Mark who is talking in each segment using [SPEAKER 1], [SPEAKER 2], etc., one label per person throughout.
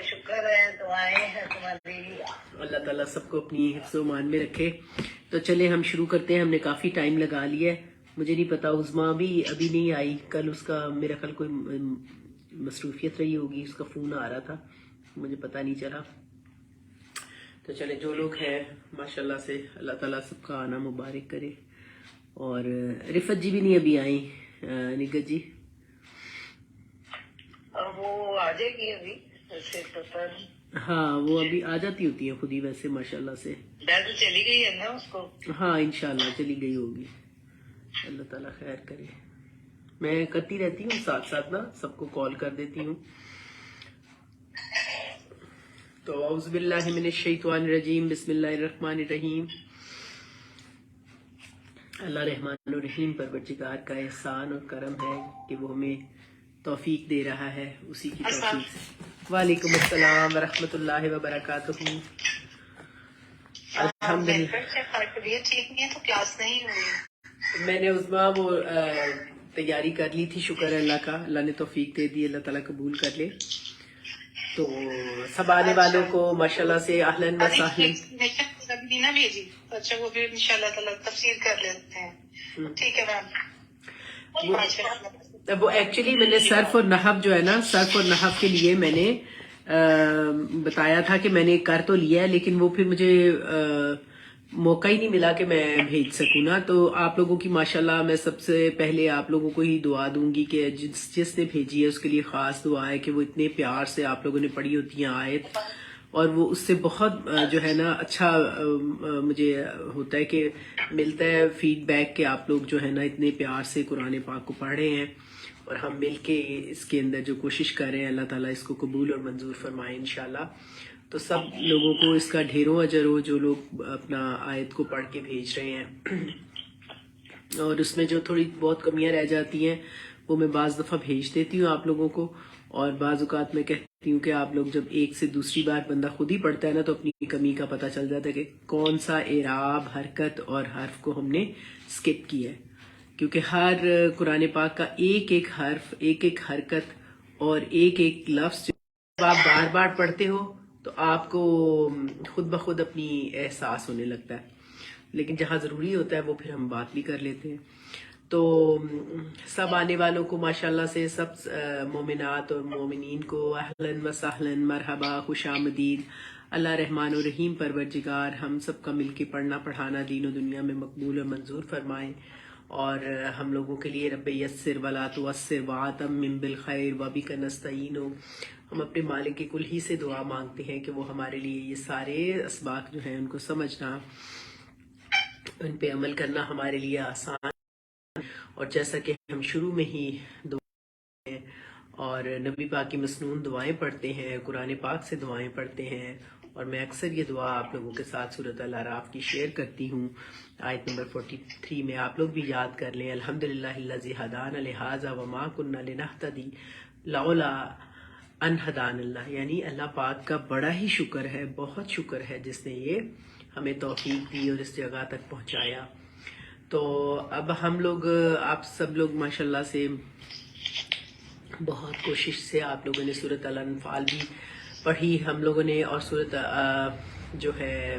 [SPEAKER 1] شکر ہے، دعائیں ہیں تمہاری.
[SPEAKER 2] اللہ تعالیٰ سب کو اپنی حفظ و امان میں رکھے. تو چلے ہم شروع کرتے ہیں. ہم نے کافی ٹائم لگا لیا ہے. مجھے نہیں پتا عظما بھی ابھی نہیں آئی. کل اس کا میرا خیال کوئی مصروفیت رہی ہوگی، اس کا فون آ رہا تھا، مجھے پتہ نہیں چلا. تو چلے جو لوگ ہیں ماشاءاللہ سے اللہ تعالیٰ سب کا آنا مبارک کرے. اور رفت جی بھی نہیں ابھی آئیں. نگت جی
[SPEAKER 1] وہ آ جائے گی ابھی، ویسے پتہ نہیں.
[SPEAKER 2] ہاں وہ ابھی آ جاتی ہوتی ہیں خود ہی ویسے ماشاءاللہ سے.
[SPEAKER 1] ڈیڈ چلی گئی ہے نا اس کو.
[SPEAKER 2] ہاں انشاءاللہ چلی گئی ہوگی. اللہ تعالیٰ خیر کرے. میں کرتی رہتی ہوں ساتھ ساتھ نا، سب کو کال کر دیتی ہوں. تو اعوذ باللہ من الشیطان الرجیم، بسم اللہ الرحمن الرحیم. اللہ رحمان الرحیم پروردگار کا احسان اور کرم ہے کہ وہ ہمیں توفیق دے رہا ہے، اسی کی توفیق سے. وعلیکم السلام ورحمۃ اللہ وبرکاتہ. الحمدللہ
[SPEAKER 1] ٹھیک نہیں ہے تو کلاس نہیں ہوئی.
[SPEAKER 2] میں نے عظما وہ تیاری کر لی تھی. شکر ہے اللہ کا، اللہ نے توفیق دے دی. اللہ تعالیٰ قبول کر لے. تو سب آنے والوں کو ماشاءاللہ سے اہلاً و سہلاً.
[SPEAKER 1] بھیجی. اچھا وہ بھی انشاءاللہ تعالیٰ تفسیر کر لیتے ہیں. ٹھیک ہے میم.
[SPEAKER 2] وہ ایکچولی میں نے صرف اور نحو جو ہے نا، صرف اور نحو کے لیے میں نے بتایا تھا کہ میں نے کر تو لیا ہے، لیکن وہ پھر مجھے موقع ہی نہیں ملا کہ میں بھیج سکوں نا. تو آپ لوگوں کی ماشاءاللہ میں سب سے پہلے آپ لوگوں کو ہی دعا دوں گی کہ جس نے بھیجی ہے اس کے لیے خاص دعا ہے کہ وہ اتنے پیار سے آپ لوگوں نے پڑھی ہوتی ہیں آیت، اور وہ اس سے بہت جو ہے نا اچھا مجھے ہوتا ہے کہ ملتا ہے فیڈ بیک کہ آپ لوگ جو ہے نا اتنے پیار سے قرآن پاک کو پڑھ رہے ہیں، اور ہم مل کے اس کے اندر جو کوشش کر رہے ہیں اللہ تعالیٰ اس کو قبول اور منظور فرمائے انشاءاللہ. تو سب لوگوں کو اس کا ڈھیروں اجر ہو جو لوگ اپنا آیت کو پڑھ کے بھیج رہے ہیں. اور اس میں جو تھوڑی بہت کمیاں رہ جاتی ہیں وہ میں بعض دفعہ بھیج دیتی ہوں آپ لوگوں کو، اور بعض اوقات میں کہتی ہوں کہ آپ لوگ جب ایک سے دوسری بار بندہ خود ہی پڑھتا ہے نا تو اپنی کمی کا پتہ چل جاتا ہے کہ کون سا اعراب، حرکت اور حرف کو ہم نے سکپ کیا ہے. کیونکہ ہر قرآن پاک کا ایک ایک حرف، ایک ایک حرکت اور ایک ایک لفظ جب آپ بار بار پڑھتے ہو تو آپ کو خود بخود اپنی احساس ہونے لگتا ہے. لیکن جہاں ضروری ہوتا ہے وہ پھر ہم بات بھی کر لیتے ہیں. تو سب آنے والوں کو ماشاءاللہ سے سب مومنات اور مومنین کو اہلاً و سہلاً، مرحبا، خوش آمدید. اللہ رحمان الرحیم پروردگار ہم سب کا مل کے پڑھنا پڑھانا دین و دنیا میں مقبول اور منظور فرمائے، اور ہم لوگوں کے لیے رب یسر ولا تعسر واتمم بالخیر وبک نستعین. ہم اپنے مالک کے کل ہی سے دعا مانگتے ہیں کہ وہ ہمارے لیے یہ سارے اسباق جو ہیں ان کو سمجھنا، ان پہ عمل کرنا ہمارے لیے آسان. اور جیسا کہ ہم شروع میں ہی دعائیں اور نبی پاک کی مسنون دعائیں پڑھتے ہیں، قرآن پاک سے دعائیں پڑھتے ہیں، اور میں اکثر یہ دعا آپ لوگوں کے ساتھ سورۃ الاعراف کی شیئر کرتی ہوں. آیت نمبر 43 میں آپ لوگ بھی یاد کر لیں، الحمدللہ الذی ہدانا لہذا وما کنا لنہتدی لولا ان ہدان اللہ. یعنی اللہ پاک کا بڑا ہی شکر ہے، بہت شکر ہے جس نے یہ ہمیں توفیق دی اور اس جگہ تک پہنچایا. تو اب ہم لوگ، آپ سب لوگ ماشاءاللہ سے بہت کوشش سے آپ لوگوں نے سورۃ الانفال بھی پڑھی ہم لوگوں نے، اور سورۃ جو ہے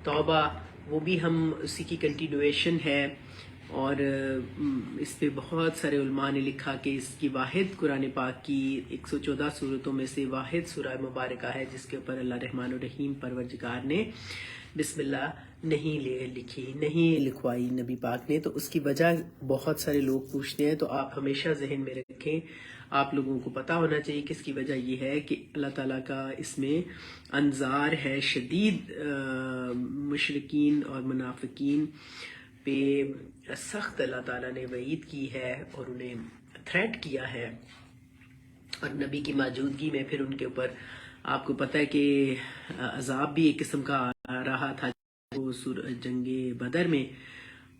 [SPEAKER 2] توبہ وہ بھی ہم اسی کی کنٹینویشن ہے. اور اس پہ بہت سارے علماء نے لکھا کہ اس کی واحد قرآن پاک کی 114 سورتوں میں سے واحد سورہ مبارکہ ہے جس کے اوپر اللہ رحمان الرحیم پروردگار نے بسم اللہ نہیں لکھی، نہیں لکھوائی نبی پاک نے. تو اس کی وجہ بہت سارے لوگ پوچھتے ہیں، تو آپ ہمیشہ ذہن میں رکھیں، آپ لوگوں کو پتہ ہونا چاہیے کہ اس کی وجہ یہ ہے کہ اللہ تعالیٰ کا اس میں انذار ہے شدید. مشرکین اور منافقین پہ سخت اللہ تعالیٰ نے وعید کی ہے اور انہیں تھریٹ کیا ہے، اور نبی کی موجودگی میں پھر ان کے اوپر آپ کو پتہ ہے کہ عذاب بھی ایک قسم کا آ رہا تھا. جنگ بدر میں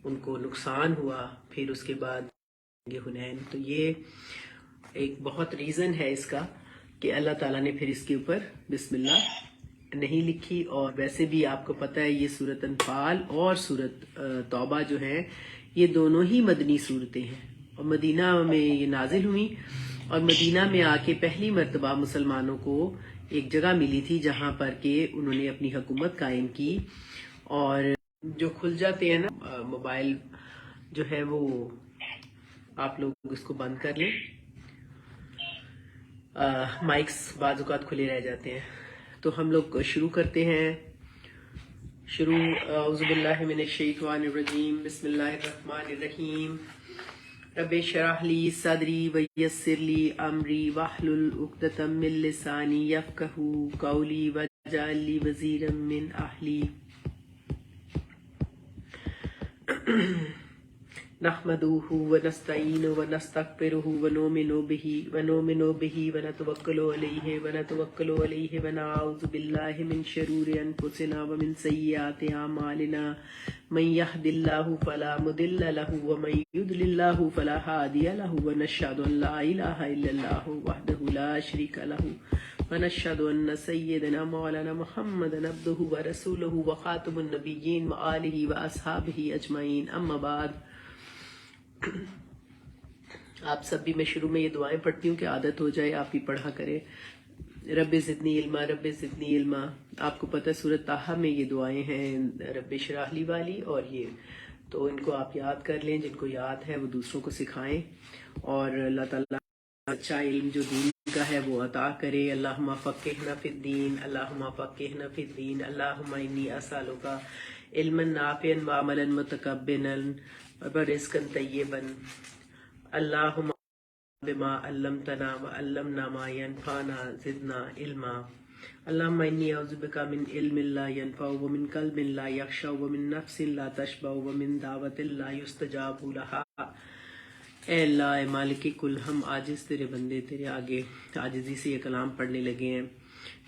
[SPEAKER 2] ان کو نقصان ہوا، پھر اس کے بعد جنگ حنین. تو یہ ایک بہت ریزن ہے اس کا کہ اللہ تعالیٰ نے پھر اس کے اوپر بسم اللہ نہیں لکھی. اور ویسے بھی آپ کو پتہ ہے یہ سورۃ انفال اور سورۃ توبہ جو ہیں یہ دونوں ہی مدنی صورتیں ہیں، اور مدینہ میں یہ نازل ہوئی. اور مدینہ میں آ کے پہلی مرتبہ مسلمانوں کو ایک جگہ ملی تھی جہاں پر کہ انہوں نے اپنی حکومت قائم کی. اور جو کھل جاتے ہیں نا موبائل جو ہے وہ آپ لوگ اس کو بند کر لیں. مائکس بعض اوقات کھلے رہ جاتے ہیں. تو ہم لوگ شروع کرتے ہیں. اعوذ باللہ من الشیطان الرجیم. بسم اللہ الرحمن الرحیم. رب اشرح لی صدری ویسر لی امری واحلل عقدۃ من لسانی یفقہوا قولی واجعل لی وزیرا من اہلی. نحمده ونستعینه ونستغفره ونؤمن به ونتوکل علیہ ونعوذ باللہ من شرور انفسنا ومن سیئات اعمالنا. من يهد الله فلا مضل له ومن يضلل الله فلا هادي له ونشهد ان لا اله الا الله وحده لا شريك له ونشهد ان سيدنا مولانا محمدا عبده ورسوله وخاتم النبيين وآله واصحابه اجمعین. اما بعد، آپ سب بھی، میں شروع میں یہ دعائیں پڑھتی ہوں کہ عادت ہو جائے، آپ بھی پڑھا کریں. رب زدنی علما، رب زدنی علما. آپ کو پتہ سورۃ طٰہٰ میں یہ دعائیں ہیں رب اشرح لی والی، اور یہ تو ان کو آپ یاد کر لیں. جن کو یاد ہے وہ دوسروں کو سکھائیں، اور اللہ تعالیٰ اچھا علم جو دین کا ہے وہ عطا کرے. اللہم فقہنا فی الدین، اللہم فقہنا فی الدین. اللہم انی اسألک علما نافعا وعملا متقبلا ورزقا طیبا. اللہم بما علمتنا وعلمنا ما ينفعنا زدنا علما. اللہم انی اعوذ بک من علم لا ينفع ومن قلب لا یخشع ومن نفس لا تشبع ومن دعوت لا یستجاب لها. اے اللہ، اے مالک کل، ہم عاجز تیرے بندے تیرے آگے عاجزی سے یہ کلام پڑھنے لگے ہیں.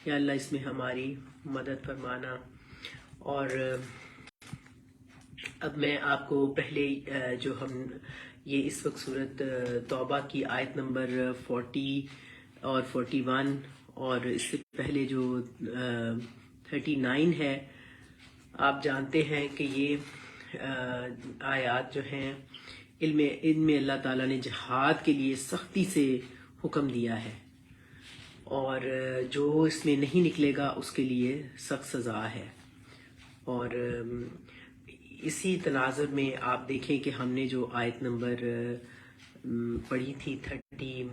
[SPEAKER 2] یا اللہ اس میں ہماری مدد فرمانا. اور اب میں آپ کو پہلے جو ہم یہ اس وقت سورۃ توبہ کی آیت نمبر 40 اور 41 اور اس سے پہلے جو 39 ہے، آپ جانتے ہیں کہ یہ آیات جو ہیں ان میں اللہ تعالیٰ نے جہاد کے لیے سختی سے حکم دیا ہے، اور جو اس میں نہیں نکلے گا اس کے لیے سخت سزا ہے. اور اسی تناظر میں آپ دیکھیں کہ ہم نے جو آیت نمبر پڑھی تھی 39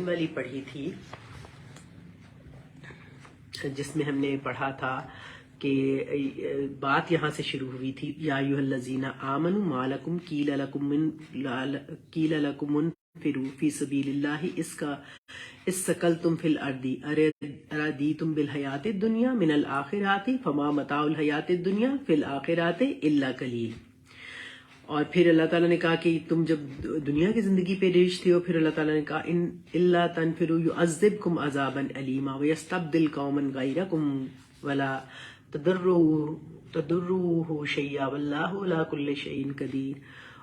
[SPEAKER 2] والی پڑھی تھی، جس میں ہم نے پڑھا تھا کہ بات یہاں سے شروع ہوئی تھی، یا ایھا الذین آمنوا ما لکم قیل لکم انفروا فی سبیل اللہ استثقلتم فی الارض اردیتم بالحیاۃ الدنیا من الآخرۃ فما متاع الحیاۃ الدنیا فی الآخرۃ الا قلیل. اور پھر اللہ تعالیٰ نے کہا کہ تم جب دنیا کی زندگی پہ ریش تھے ہو، پھر اللہ تعالیٰ نے کہا ان الا تنفروا یعذبکم عذابا علیما ویستبدل قوما غیرکم ولا تضروہ شیئا واللہ علی کل شیء قدیر.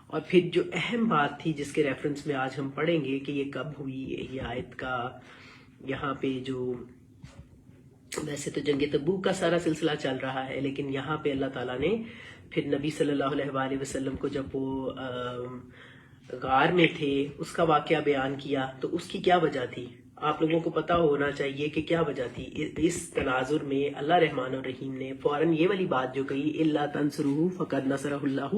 [SPEAKER 2] اور پھر جو اہم بات تھی جس کے ریفرنس میں آج ہم پڑھیں گے کہ یہ کب ہوئی یہ آیت کا، یہاں پہ جو ویسے تو جنگ تبوک کا سارا سلسلہ چل رہا ہے، لیکن یہاں پہ اللہ تعالیٰ نے پھر نبی صلی اللہ علیہ وآلہ وسلم کو جب وہ غار میں تھے اس کا واقعہ بیان کیا، تو اس کی کیا وجہ تھی آپ لوگوں کو پتہ ہونا چاہیے کہ کیا وجہ تھی. اس تناظر میں اللہ رحمان الرحیم نے فوراً یہ والی بات جو کہی، الا تنصروہ فقد نصرہ اللہ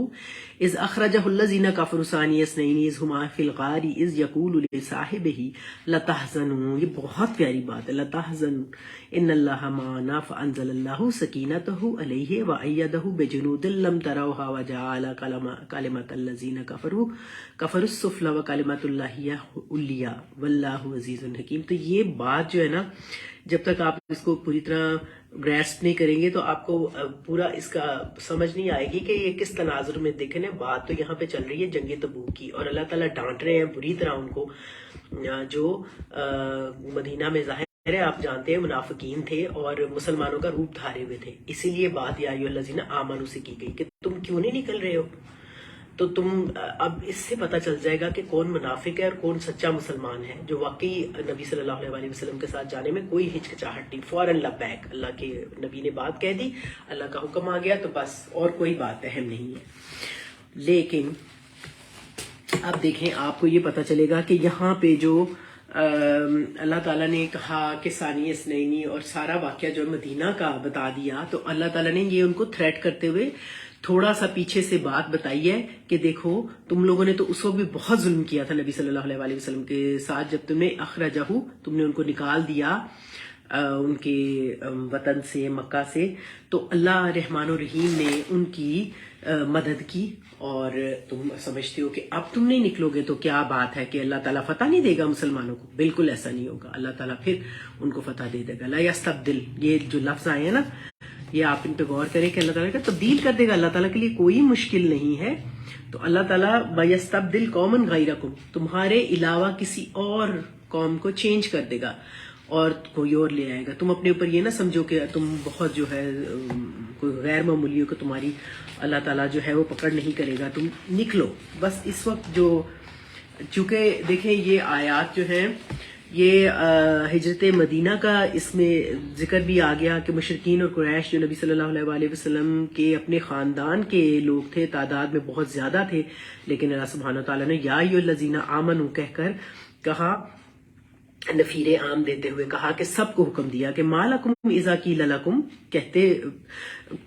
[SPEAKER 2] اذ اخرجہ الذین کفروا ثانی اثنین اذ ہما فی الغار اذ یقول لصاحبہ لا تحزنوا. یہ بہت پیاری بات ہے، لا تحزنوا ان اللہ معنا فانزل اللہ سکینتہ علیہ وایدہ بجنود لم تروها وجعل کلمۃ الذین کفروا السفلی وکلمۃ اللہ ہی العلیٰ واللہ عزیز حکیم. تو یہ بات جو ہے نا، جب تک آپ اس کو پوری طرح گریسپ نہیں کریں گے تو آپ کو پورا اس کا سمجھ نہیں آئے گی کہ یہ کس تناظر میں. دیکھیں نا، بات تو یہاں پہ چل رہی ہے جنگ تبوک کی، اور اللہ تعالیٰ ڈانٹ رہے ہیں بری طرح ان کو جو مدینہ میں ظاہر ہے، آپ جانتے ہیں منافقین تھے اور مسلمانوں کا روپ دھارے ہوئے تھے. اسی لیے بات یا ایھا الذین آمنوا سے کی گئی کہ تم کیوں نہیں نکل رہے ہو. تو تم اب اس سے پتہ چل جائے گا کہ کون منافق ہے اور کون سچا مسلمان ہے، جو واقعی نبی صلی اللہ علیہ وسلم کے ساتھ جانے میں کوئی ہچکچاہٹ نہیں، فوراً لبیک. اللہ کے نبی نے بات کہہ دی، اللہ کا حکم آ گیا، تو بس اور کوئی بات اہم نہیں ہے. لیکن اب دیکھیں آپ کو یہ پتا چلے گا کہ یہاں پہ جو اللہ تعالیٰ نے کہا کہ ثانی اثنین اور سارا واقعہ جو مدینہ کا بتا دیا، تو اللہ تعالیٰ نے یہ ان کو تھریٹ کرتے ہوئے تھوڑا سا پیچھے سے بات بتائی ہے کہ دیکھو تم لوگوں نے تو اس وقت بھی بہت ظلم کیا تھا نبی صلی اللہ علیہ وآلہ وسلم کے ساتھ، جب تم نے اخرجہ تم نے ان کو نکال دیا ان کے وطن سے، مکہ سے، تو اللہ رحمان و رحیم نے ان کی مدد کی، اور تم سمجھتے ہو کہ اب تم نہیں نکلو گے تو کیا بات ہے کہ اللہ تعالیٰ فتح نہیں دے گا مسلمانوں کو؟ بالکل ایسا نہیں ہوگا، اللہ تعالیٰ پھر ان کو فتح دے دے گا۔ لا یستبدل، یہ جو لفظ آئے ہیں نا، یہ آپ ان پہ غور کریں کہ اللہ تعالیٰ کا تبدیل کر دے گا، اللہ تعالیٰ کے لیے کوئی مشکل نہیں ہے۔ تو اللہ تعالیٰ وَيَسْتَبْدِلْ قَوْمًا غَيْرَكُمْ، تمہارے علاوہ کسی اور قوم کو چینج کر دے گا اور کوئی اور لے آئے گا۔ تم اپنے اوپر یہ نہ سمجھو کہ تم بہت جو ہے کوئی غیر معمولی ہو کہ تمہاری اللہ تعالیٰ جو ہے وہ پکڑ نہیں کرے گا، تم نکلو بس۔ اس وقت جو چونکہ دیکھیں یہ آیات جو ہیں یہ ہجرت مدینہ کا اس میں ذکر بھی آ گیا کہ مشرکین اور قریش جو نبی صلی اللہ علیہ وآلہ وسلم کے اپنے خاندان کے لوگ تھے، تعداد میں بہت زیادہ تھے، لیکن اللہ سبحانہ وتعالیٰ نے یا ایھا الذین آمنوا کہہ کر کہا، نفیر عام دیتے ہوئے کہا کہ سب کو حکم دیا کہ ما لکم اذا قیل لکم، کہتے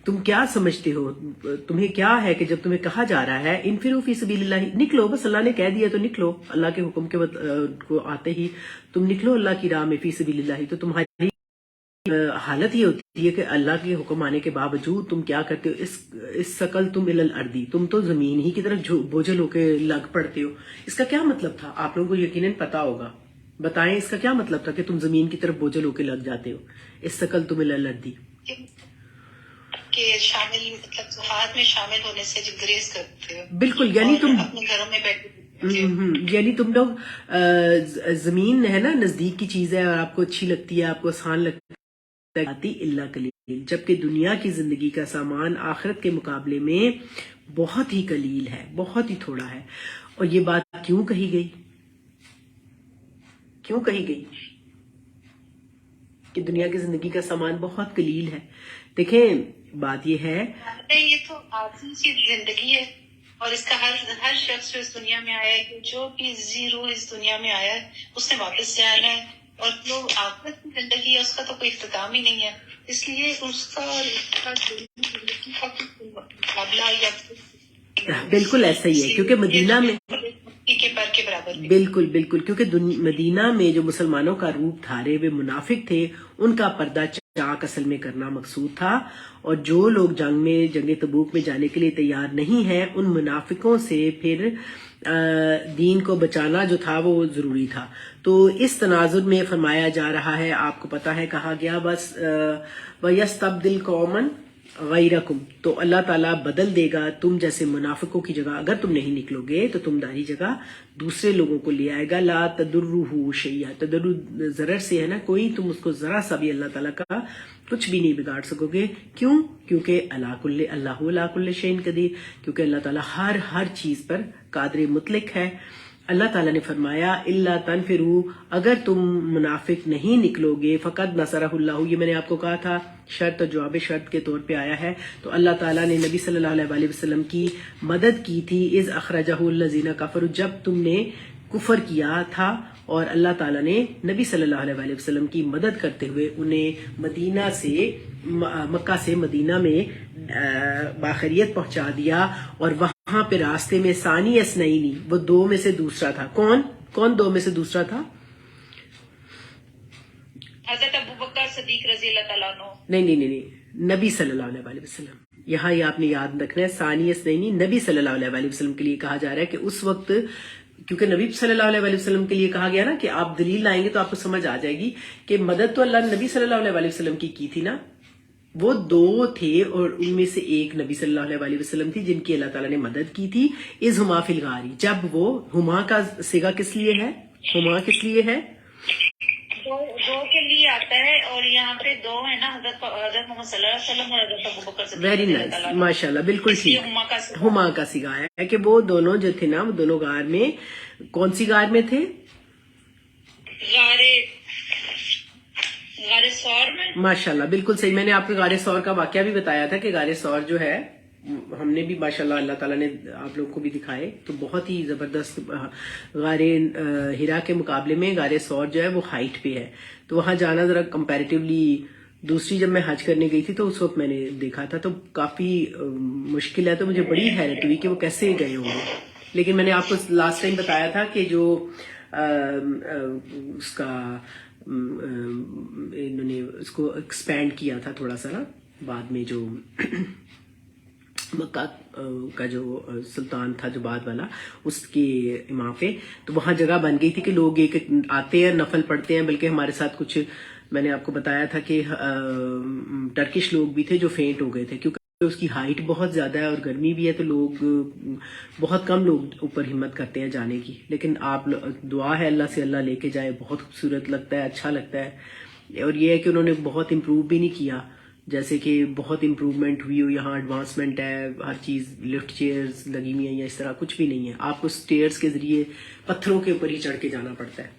[SPEAKER 2] تم کیا سمجھتے ہو، تمہیں کیا ہے کہ جب تمہیں کہا جا رہا ہے انفروا فی سبیل اللہ، نکلو، بس اللہ نے کہہ دیا تو نکلو، اللہ کے حکم کے کو آتے ہی تم نکلو اللہ کی راہ میں، فی سبیل اللہ، تو تمہاری حالت یہ ہوتی ہے کہ اللہ کے حکم آنے کے باوجود تم کیا کرتے ہو، اس سقل تم الی الارض، تم تو زمین ہی کی طرف بوجھل ہو کے لگ پڑتے ہو۔ اس کا کیا مطلب تھا؟ آپ لوگوں کو یقیناً پتا ہوگا، بتائیں اس کا کیا مطلب تھا کہ تم زمین کی طرف بوجھل ہو کے لگ جاتے ہو، اس سقل تم الی الارض
[SPEAKER 1] کہ شامل مطلب جہاد میں شامل ہونے سے جو گریز کرتے ہو،
[SPEAKER 2] بالکل، یعنی تم
[SPEAKER 1] اپنے گھروں میں بیٹھے،
[SPEAKER 2] یعنی تم لوگ زمین ہے نا نزدیک کی چیز ہے اور آپ کو اچھی لگتی ہے، آپ کو آسان لگتی ہے، اللہ قلیل، جبکہ دنیا کی زندگی کا سامان آخرت کے مقابلے میں بہت ہی قلیل ہے، بہت ہی تھوڑا ہے۔ اور یہ بات کیوں کہی گئی؟ کیوں کہی گئی کہ دنیا کی زندگی کا سامان بہت قلیل ہے؟ دیکھیں بات یہ ہے،
[SPEAKER 1] یہ تو عارضی سی زندگی ہے، اور اس کا ہر شخص جو اس دنیا میں آیا ہے، جو بھی زیرو اس دنیا میں آیا ہے اس نے واپس جانا ہے، اور جو آخرت کی زندگی ہے اس کا تو کوئی اختتام ہی نہیں ہے، اس لیے اس کا زندگی کا مقابلہ یا
[SPEAKER 2] بالکل ایسا ہی ہے، کیونکہ مدینہ میں
[SPEAKER 1] کے پر کے برابر بھی،
[SPEAKER 2] بالکل بالکل، کیونکہ مدینہ میں جو مسلمانوں کا روپ دھارے ہوئے منافق تھے، ان کا پردہ چاک اصل میں کرنا مقصود تھا، اور جو لوگ جنگ تبوک میں جانے کے لیے تیار نہیں ہیں، ان منافقوں سے پھر دین کو بچانا جو تھا وہ ضروری تھا۔ تو اس تناظر میں فرمایا جا رہا ہے، آپ کو پتا ہے کہا گیا بس وَيَسْتَبْدِلْ قَوْمًا غَيْرَكُمْ، تو اللہ تعالیٰ بدل دے گا تم جیسے منافقوں کی جگہ، اگر تم نہیں نکلو گے تو تمہاری جگہ دوسرے لوگوں کو لے آئے گا۔ لا تدرہ شیئا، تدر ضرر سے ہے نا، کوئی تم اس کو ذرا سا بھی اللہ تعالیٰ کا کچھ بھی نہیں بگاڑ سکو گے۔ کیوں؟ کیونکہ اللہ علی کل شیء قدیر، کیونکہ اللہ تعالیٰ ہر چیز پر قادر مطلق ہے۔ اللہ تعالیٰ نے فرمایا الا تنفروا، اگر تم منافق نہیں نکلو گے، فقد نصرہ اللہ، یہ میں نے آپ کو کہا تھا شرط اور جواب شرط کے طور پہ آیا ہے، تو اللہ تعالیٰ نے نبی صلی اللہ علیہ وآلہ وسلم کی مدد کی تھی، اذ اخرجہ الذین کفروا، جب تم نے کفر کیا تھا، اور اللہ تعالیٰ نے نبی صلی اللہ علیہ وآلہ وسلم کی مدد کرتے ہوئے انہیں مکہ سے مدینہ میں باخریت پہنچا دیا، اور وہاں پہ راستے میں ثانی اثنین، وہ دو میں سے دوسرا تھا۔ کون دو میں سے دوسرا تھا؟
[SPEAKER 1] حضرت ابوبکر صدیق رضی اللہ تعالیٰ عنہ۔
[SPEAKER 2] نہیں، نبی صلی اللہ علیہ وآلہ وسلم، یہاں یہ آپ نے یاد رکھنا ہے، ثانی اثنین نبی صلی اللہ علیہ وآلہ وسلم کے لیے کہا جا رہا ہے کہ اس وقت، کیونکہ نبی صلی اللہ علیہ وآلہ وسلم کے لیے کہا گیا نا کہ آپ دلیل لائیں گے تو آپ کو سمجھ آ جائے گی کہ مدد تو اللہ نبی صلی اللہ علیہ وآلہ وسلم کی تھی نا، وہ دو تھے اور ان میں سے ایک نبی صلی اللہ علیہ وآلہ وسلم تھی جن کی اللہ تعالیٰ نے مدد کی تھی، اذ ہما فی الغار، جب وہ، ہما کا صیغہ کس لیے ہے؟ ہما کس لیے ہے؟
[SPEAKER 1] دو کے لیے آتا ہے، اور یہاں پہ دو ہے نا، حضرت محمد صلی اللہ علیہ وسلم اور حضرت ابوبکر صدیق
[SPEAKER 2] ویری
[SPEAKER 1] رضی
[SPEAKER 2] نائس،
[SPEAKER 1] اللہ عنہ۔
[SPEAKER 2] ماشاء اللہ، بالکل
[SPEAKER 1] اس لیے
[SPEAKER 2] ٹھیک، ہما کا صیغہ ہے کہ وہ دونوں جو تھے نا، وہ دونوں غار میں، کون سی غار میں تھے؟
[SPEAKER 1] غار ثور میں۔
[SPEAKER 2] ماشاء اللہ، بالکل صحیح، میں نے آپ کو غار ثور کا واقعہ بھی بتایا تھا کہ غار ثور جو ہے ہم نے بھی ماشاءاللہ اللہ تعالیٰ نے آپ لوگوں کو بھی دکھائے تو بہت ہی زبردست غار ہرا کے مقابلے میں غار ثور جو ہے وہ ہائٹ پہ ہے، تو وہاں جانا ذرا کمپیریٹیولی، دوسری جب میں حج کرنے گئی تھی تو اس وقت میں نے دیکھا تھا تو کافی مشکل ہے، تو مجھے بڑی حیرت ہوئی کہ وہ کیسے گئے ہوں گے. لیکن میں نے آپ کو لاسٹ ٹائم بتایا تھا کہ جو اس کا انہوں نے اس کو ایکسپینڈ کیا تھا تھوڑا سا نا بعد میں، جو مکہ کا جو سلطان تھا جو بعد والا اس کے امام پہ، تو وہاں جگہ بن گئی تھی کہ لوگ ایک آتے ہیں نفل پڑھتے ہیں. بلکہ ہمارے ساتھ کچھ میں نے آپ کو بتایا تھا کہ ٹرکش لوگ بھی تھے جو فینٹ ہو گئے تھے کیونکہ اس کی ہائٹ بہت زیادہ ہے اور گرمی بھی ہے، تو لوگ بہت کم لوگ اوپر ہمت کرتے ہیں جانے کی. لیکن آپ دعا ہے اللہ سے اللہ لے کے جائے، بہت خوبصورت لگتا ہے، اچھا لگتا ہے. اور یہ ہے کہ انہوں نے بہت امپروو بھی نہیں کیا، جیسے کہ بہت امپروومنٹ ہوئی ہو، یہاں ایڈوانسمنٹ ہے، ہر چیز لفٹ چیئرز لگی ہوئی ہیں یا اس طرح کچھ بھی نہیں ہے. آپ کو سٹیئرز کے ذریعے پتھروں کے اوپر ہی چڑھ کے جانا پڑتا ہے.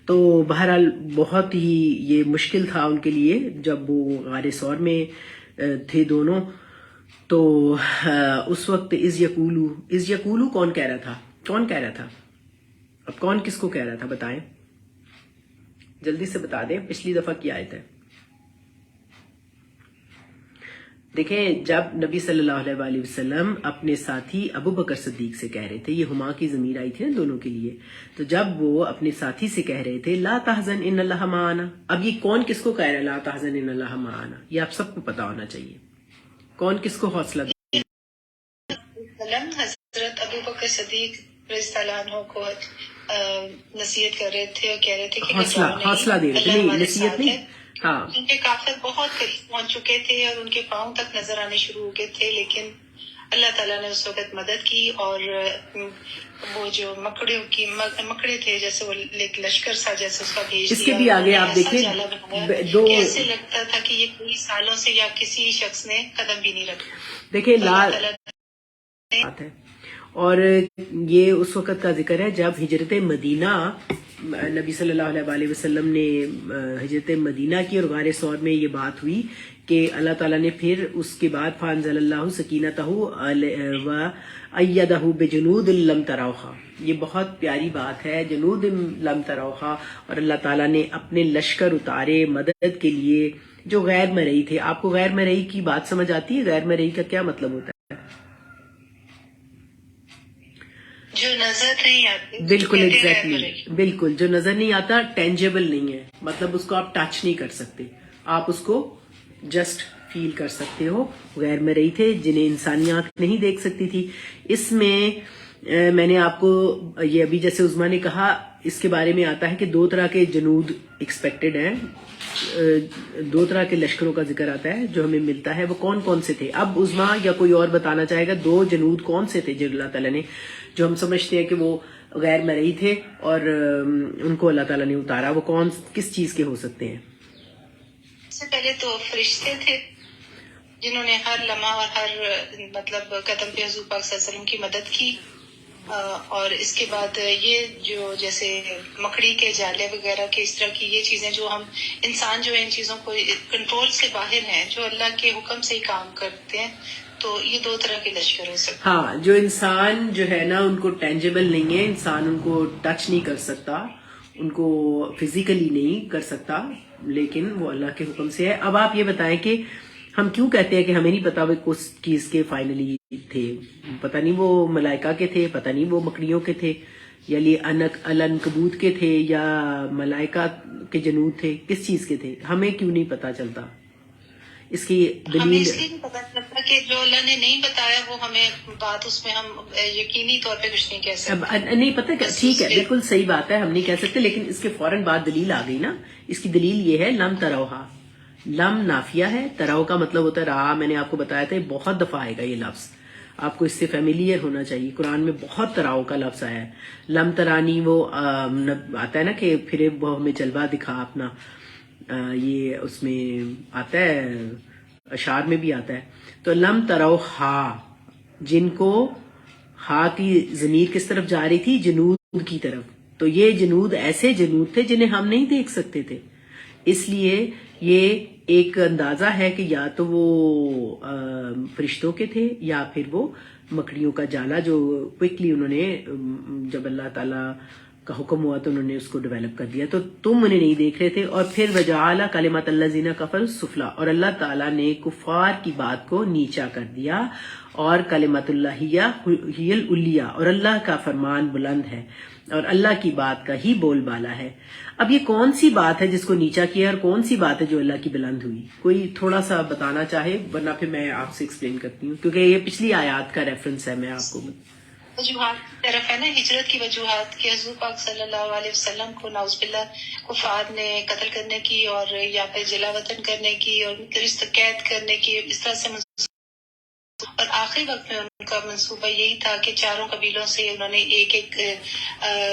[SPEAKER 2] تو بہرحال بہت ہی یہ مشکل تھا ان کے لیے جب وہ غار ثور میں تھے دونوں. تو اس وقت از یقولو کون کہہ رہا تھا؟ کون کہہ رہا تھا؟ اب کون کس کو کہہ رہا تھا بتائیں، جلدی سے بتا دیں. پچھلی دفعہ کی آیت ہے. دیکھیں جب نبی صلی اللہ علیہ وآلہ وسلم اپنے ساتھی ابو بکر صدیق سے کہہ رہے تھے، یہ ہما کی ضمیر آئی تھی نا دونوں کے لیے، تو جب وہ اپنے ساتھی سے کہہ رہے تھے لا تحزن ان اللہ معنا، اب یہ کون کس کو کہہ رہا ہے لا تحزن ان اللہ معنا؟ یہ آپ سب کو پتا ہونا چاہیے کون کس کو حوصلہ دے.
[SPEAKER 1] حضرت ابو بکر صدیق رضی اللہ عنہ کو نصیحت کر رہے تھے اور کہہ رہے تھے کہ
[SPEAKER 2] حوصلہ دے رہے تھے، نہیں نصیحت نہیں. ہاں
[SPEAKER 1] ان کے کافر بہت قریب پہنچ چکے تھے اور ان کے پاؤں تک نظر آنے شروع ہو گئے تھے، لیکن اللہ تعالیٰ نے اس وقت مدد کی اور وہ جو مکڑے تھے جیسے وہ ایک لشکر سا جیسے اس کا بھیج دیا.
[SPEAKER 2] اس کے بھی آگے آپ دیکھیں دو
[SPEAKER 1] ایسے لگتا تھا کہ یہ کئی سالوں سے یا کسی شخص نے قدم بھی نہیں رکھا.
[SPEAKER 2] دیکھیں بات ہے. اور یہ اس وقت کا ذکر ہے جب ہجرت مدینہ نبی صلی اللہ علیہ وآلہ وسلم نے ہجرت مدینہ کی اور غار ثور میں یہ بات ہوئی کہ اللہ تعالیٰ نے پھر اس کے بعد فانزل اللہ سکینتہ وایدہ بجنود لم تروہا. یہ بہت پیاری بات ہے، جنود لم تروہا، اور اللہ تعالیٰ نے اپنے لشکر اتارے مدد کے لیے جو غیر مرئی تھے. آپ کو غیر مرئی کی بات سمجھ آتی ہے؟ غیر مرئی کا کیا مطلب ہوتا ہے؟
[SPEAKER 1] جو نظر نہیں آتی.
[SPEAKER 2] بالکل ایگزیکٹلی، بالکل جو نظر نہیں آتا، ٹینجیبل نہیں ہے، مطلب اس کو آپ ٹچ نہیں کر سکتے، آپ اس کو جسٹ فیل کر سکتے ہو. غیر مرئی تھے جنہیں انسانی آنکھ نہیں دیکھ سکتی تھی. اس میں میں نے آپ کو یہ ابھی جیسے عظما نے کہا اس کے بارے میں آتا ہے کہ دو طرح کے جنود ایکسپیکٹڈ ہیں، دو طرح کے لشکروں کا ذکر آتا ہے جو ہمیں ملتا ہے. وہ کون کون سے تھے؟ اب عظما یا کوئی اور بتانا چاہے گا دو جنود کون سے تھے جو اللہ تعالیٰ نے، جو ہم سمجھتے ہیں کہ وہ غیر مرئی تھے اور ان کو اللہ تعالیٰ نے اتارا، وہ کون کس چیز کے ہو سکتے ہیں؟
[SPEAKER 1] سب سے پہلے تو فرشتے تھے جنہوں نے ہر لمحہ اور ہر مطلب قدم پہ حضور پاک صلی اللہ علیہ وسلم کی مدد کی. اور اس کے بعد یہ جو جیسے مکڑی کے جالے وغیرہ کے اس طرح کی یہ چیزیں جو ہم انسان جو ان چیزوں کو کنٹرول سے باہر ہیں، جو اللہ کے حکم سے ہی کام کرتے ہیں، تو یہ دو طرح کے لشکر ہو سکتے ہیں.
[SPEAKER 2] ہاں، جو انسان جو ہے نا ان کو ٹینجیبل نہیں ہے، انسان ان کو ٹچ نہیں کر سکتا، ان کو فزیکلی نہیں کر سکتا، لیکن وہ اللہ کے حکم سے ہے. اب آپ یہ بتائیں کہ ہم کیوں کہتے ہیں کہ ہمیں نہیں پتا وہ کس چیز کے فائنلی تھے؟ پتہ نہیں وہ ملائکہ کے تھے، پتہ نہیں وہ مکڑیوں کے تھے، یا العنکبوت کے تھے، یا ملائکہ کے جنود تھے، کس چیز کے تھے؟ ہمیں کیوں نہیں پتا چلتا؟ اس کی
[SPEAKER 1] ہمیں
[SPEAKER 2] دلیل
[SPEAKER 1] اس لیے نہیں پتا چلتا کہ جو اللہ نے نہیں بتایا وہ ہمیں بات اس میں ہم یقینی طور پہ کچھ نہیں کہہ سکتے.
[SPEAKER 2] نہیں پتا، ٹھیک ہے بالکل صحیح بات ہے، ہم نہیں کہہ سکتے، لیکن اس کے فوراً بعد دلیل آ گئی نا. اس کی دلیل یہ ہے لم تروہا. لم نافیہ ہے، ترو کا مطلب ہوتا ہے رہا. میں نے آپ کو بتایا تھا بہت دفعہ آئے گا یہ لفظ، آپ کو اس سے فیملیئر ہونا چاہیے. قرآن میں بہت تراؤ کا لفظ آیا ہے. لم ترانی وہ آتا ہے نا کہ پھر وہ ہمیں جلوہ دکھا اپنا، یہ اس میں آتا ہے، اشعار میں بھی آتا ہے. تو لم ترو ہا، جن کو ہا کی ضمیر کس طرف جا رہی تھی؟ جنود کی طرف. تو یہ جنود ایسے جنود تھے جنہیں ہم نہیں دیکھ سکتے تھے. اس لیے یہ ایک اندازہ ہے کہ یا تو وہ فرشتوں کے تھے یا پھر وہ مکڑیوں کا جالا جو کوئکلی انہوں نے جب اللہ تعالیٰ کا حکم ہوا تو انہوں نے اس کو ڈیولپ کر دیا. تو تم انہیں نہیں دیکھ رہے تھے. اور پھر وجعل کلمۃ الذین کفروا السفلی، اور اللہ تعالیٰ نے کفار کی بات کو نیچا کر دیا، اور کلمۃ اللہ ہی العلیٰ، اور اللہ کا فرمان بلند ہے اور اللہ کی بات کا ہی بول بالا ہے. اب یہ کون سی بات ہے جس کو نیچا کیا اور کون سی بات ہے جو اللہ کی بلند ہوئی؟ کوئی تھوڑا سا بتانا چاہے، ورنہ پھر میں آپ سے ایکسپلین کرتی ہوں، کیونکہ یہ پچھلی آیات کا ریفرنس ہے. میں آپ کو
[SPEAKER 1] وجوہات کی طرف ہے نا، ہجرت کی وجوہات کہ حضور پاک صلی اللہ علیہ وسلم کو نعوذ باللہ کفار نے قتل کرنے کی اور یا پھر جلا وطن کرنے کی اور قید کرنے کی، اس طرح سے اور آخری وقت میں ان کا منصوبہ یہی تھا کہ چاروں قبیلوں سے انہوں نے ایک ایک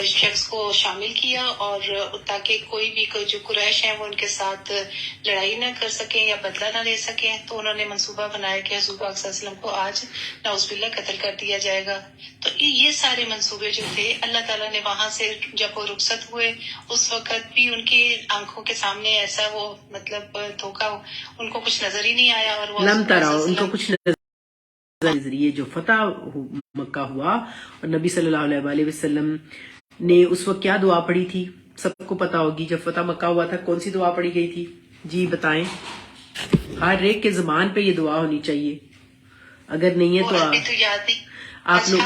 [SPEAKER 1] شخص کو شامل کیا، اور تاکہ کوئی بھی جو قریش ہیں وہ ان کے ساتھ لڑائی نہ کر سکیں یا بدلہ نہ لے سکیں. تو انہوں نے منصوبہ بنایا کہ حضور پاک صلی اللہ علیہ وسلم کو آج نعوذ باللہ قتل کر دیا جائے گا. تو یہ سارے منصوبے جو تھے اللہ تعالیٰ نے وہاں سے جب وہ رخصت ہوئے اس وقت بھی ان کی آنکھوں کے سامنے ایسا وہ مطلب دھوکہ ان کو کچھ نظر ہی نہیں آیا، اور وہ
[SPEAKER 2] لم تراؤ، ان کو کچھ نظر ذریعے جو فتح مکہ ہوا. اور نبی صلی اللہ علیہ وآلہ وسلم نے اس وقت کیا دعا پڑھی تھی؟ سب کو پتا ہوگی. جب فتح مکہ ہوا تھا کون سی دعا پڑھی گئی تھی؟ جی بتائیں. ہر ایک کے زبان پہ یہ دعا ہونی چاہیے، اگر نہیں ہے تو آپ لوگ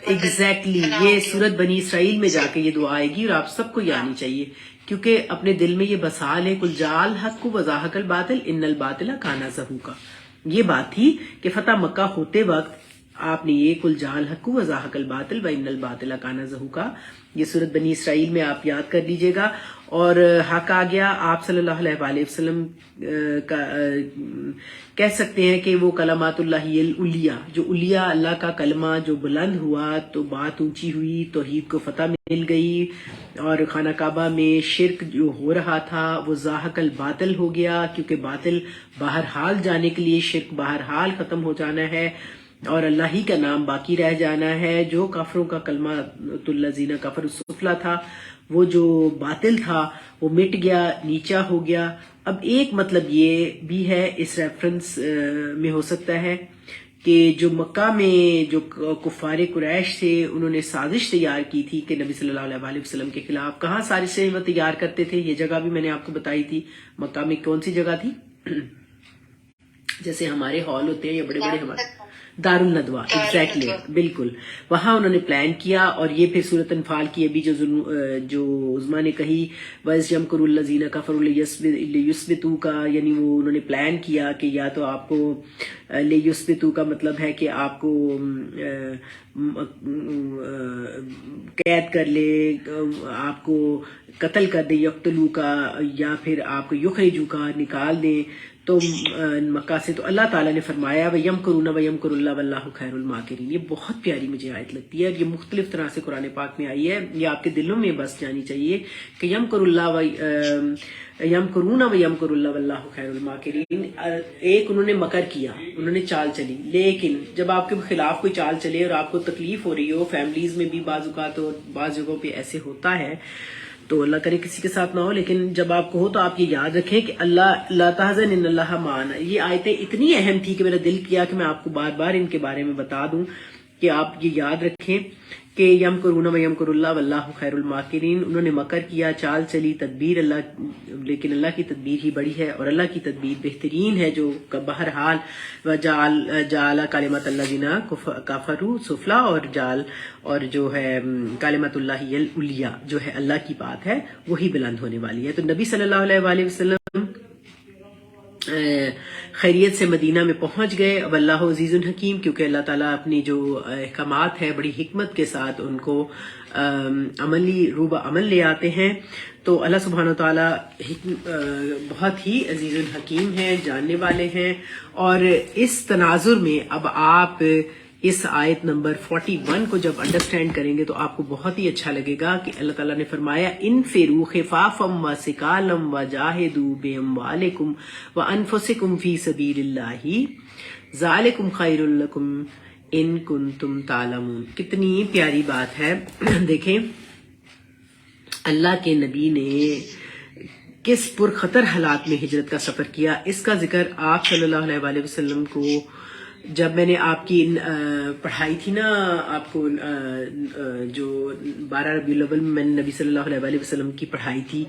[SPEAKER 2] ایگزیکٹلی یہ سورت بنی اسرائیل میں جا کے یہ دعا آئے گی اور آپ سب کو یہ آنی چاہیے، کیونکہ اپنے دل میں یہ بسا لیں قل جاء الحق وزهق الباطل ان الباطل کان زہوقا. یہ بات تھی کہ فتح مکہ ہوتے وقت آپ نے یہ قل جاء الحق وزهق الباطل وان الباطل کان زہوقا، یہ سورت بنی اسرائیل میں آپ یاد کر لیجئے گا. اور حق آ گیا. آپ صلی اللہ علیہ وآلہ وسلم کا کہہ سکتے ہیں کہ وہ کلمات اللہ العلیٰ، جو علیٰ اللہ کا کلمہ جو بلند ہوا تو بات اونچی ہوئی، توحید کو فتح مل گئی، اور خانہ کعبہ میں شرک جو ہو رہا تھا وہ زاہق الباطل ہو گیا، کیونکہ باطل بہرحال جانے کے لیے شرک بہرحال ختم ہو جانا ہے اور اللہ ہی کا نام باقی رہ جانا ہے. جو کافروں کا کلمہ الذین کفروا السفلی تھا، وہ جو باطل تھا وہ مٹ گیا، نیچا ہو گیا. اب ایک مطلب یہ بھی ہے اس ریفرنس میں ہو سکتا ہے کہ جو مکہ میں جو کفار قریش تھے انہوں نے سازش تیار کی تھی کہ نبی صلی اللہ علیہ وآلہ وسلم کے خلاف. کہاں سازشیں وہ تیار کرتے تھے؟ یہ جگہ بھی میں نے آپ کو بتائی تھی. مکہ میں کون سی جگہ تھی؟ جیسے ہمارے ہال ہوتے ہیں یا بڑے بڑے ہمارے دار الندوہ، ایگزیکٹلی بالکل، وہاں انہوں نے پلان کیا. اور یہ پھر سورۃ انفال کی ابھی جو عظما نے کہی وَإِذْ يَمْكُرُ الَّذِينَ كَفَرُوا لِيُثْبِتُوكَ، یعنی وہ انہوں نے پلان کیا کہ یا تو آپ کو لِيُثْبِتُوا کا مطلب ہے کہ آپ کو قید کر لے، آپ کو قتل کر دے، یقتلوک، یا پھر آپ کو یخرجوک نکال دیں تو مکہ سے. تو اللہ تعالیٰ نے فرمایا وَيَمْكُرُونَ وَيَمْكُرُ اللَّهُ وَاللَّهُ خَيْرُ الْمَاكِرِينَ. یہ بہت پیاری مجھے آیت لگتی ہے اور یہ مختلف طرح سے قرآن پاک میں آئی ہے. یہ آپ کے دلوں میں بس جانی چاہیے کہ يَمْكُرُ اللَّهُ يَمْكُرُونَ وَيَمْكُرُ اللَّهُ وَاللَّهُ خَيْرُ الْمَاكِرِينَ. ایک انہوں نے مکر کیا، انہوں نے چال چلی، لیکن جب آپ کے خلاف کوئی چال چلے اور آپ کو تکلیف ہو رہی ہو، فیملیز میں بھی بعض اوقات اور بعض جگہوں پہ ایسے ہوتا ہے، تو اللہ کرے کسی کے ساتھ نہ ہو، لیکن جب آپ کو ہو تو آپ یہ یاد رکھیں کہ اللہ لا تحزن ان اللہ معنا. یہ آیتیں اتنی اہم تھی کہ میرا دل کیا کہ میں آپ کو بار بار ان کے بارے میں بتا دوں کہ آپ یہ یاد رکھیں کہ یمکرون ویمکر اللہ واللہ خیر الماکرین. انہوں نے مکر کیا، چال چلی، تدبیر اللہ، لیکن اللہ کی تدبیر ہی بڑی ہے اور اللہ کی تدبیر بہترین ہے، جو بہرحال جعل کلمۃ الذین کفروا سفلی، اور جو ہے کلمۃ اللہ العلیٰ جو ہے اللہ کی بات ہے وہی بلند ہونے والی ہے. تو نبی صلی اللہ علیہ وآلہ وسلم خیریت سے مدینہ میں پہنچ گئے. اب اللہ عزیز الحکیم، کیونکہ اللہ تعالیٰ اپنی جو احکامات ہے بڑی حکمت کے ساتھ ان کو عملی روبہ عمل لے آتے ہیں. تو اللہ سبحانہ وتعالیٰ بہت ہی عزیز الحکیم ہیں، جاننے والے ہیں. اور اس تناظر میں اب آپ اس آیت نمبر 41 کو جب انڈرسٹینڈ کریں گے تو آپ کو بہت ہی اچھا لگے گا کہ اللہ تعالیٰ نے فرمایا انفروا خفافا وثقالا وجاہدوا باموالکم وانفسکم فی سبیل اللہ ذالکم خیر لکم ان کنتم تعلمون. کتنی پیاری بات ہے. دیکھیں اللہ کے نبی نے کس پرخطر حالات میں ہجرت کا سفر کیا، اس کا ذکر آپ صلی اللہ علیہ وسلم کو جب میں نے آپ کی پڑھائی تھی نا، آپ کو جو 12 ربیع الاول میں نے نبی صلی اللہ علیہ وسلم کی پڑھائی تھی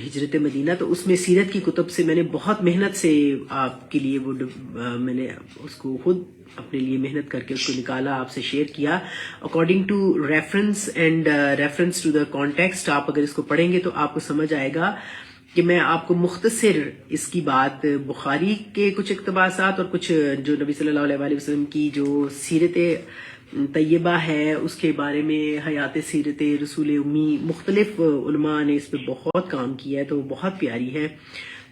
[SPEAKER 2] ہجرت مدینہ، تو اس میں سیرت کی کتب سے میں نے بہت محنت سے آپ کے لیے وہ میں نے اس کو خود اپنے لیے محنت کر کے اس کو نکالا، آپ سے شیئر کیا according to reference and reference to the context. آپ اگر اس کو پڑھیں گے تو آپ کو سمجھ آئے گا کہ میں آپ کو مختصر اس کی بات بخاری کے کچھ اقتباسات اور کچھ جو نبی صلی اللہ علیہ وسلم کی جو سیرت طیبہ ہے اس کے بارے میں، حیات سیرت رسول امی، مختلف علماء نے اس پہ بہت کام کیا ہے تو وہ بہت پیاری ہے.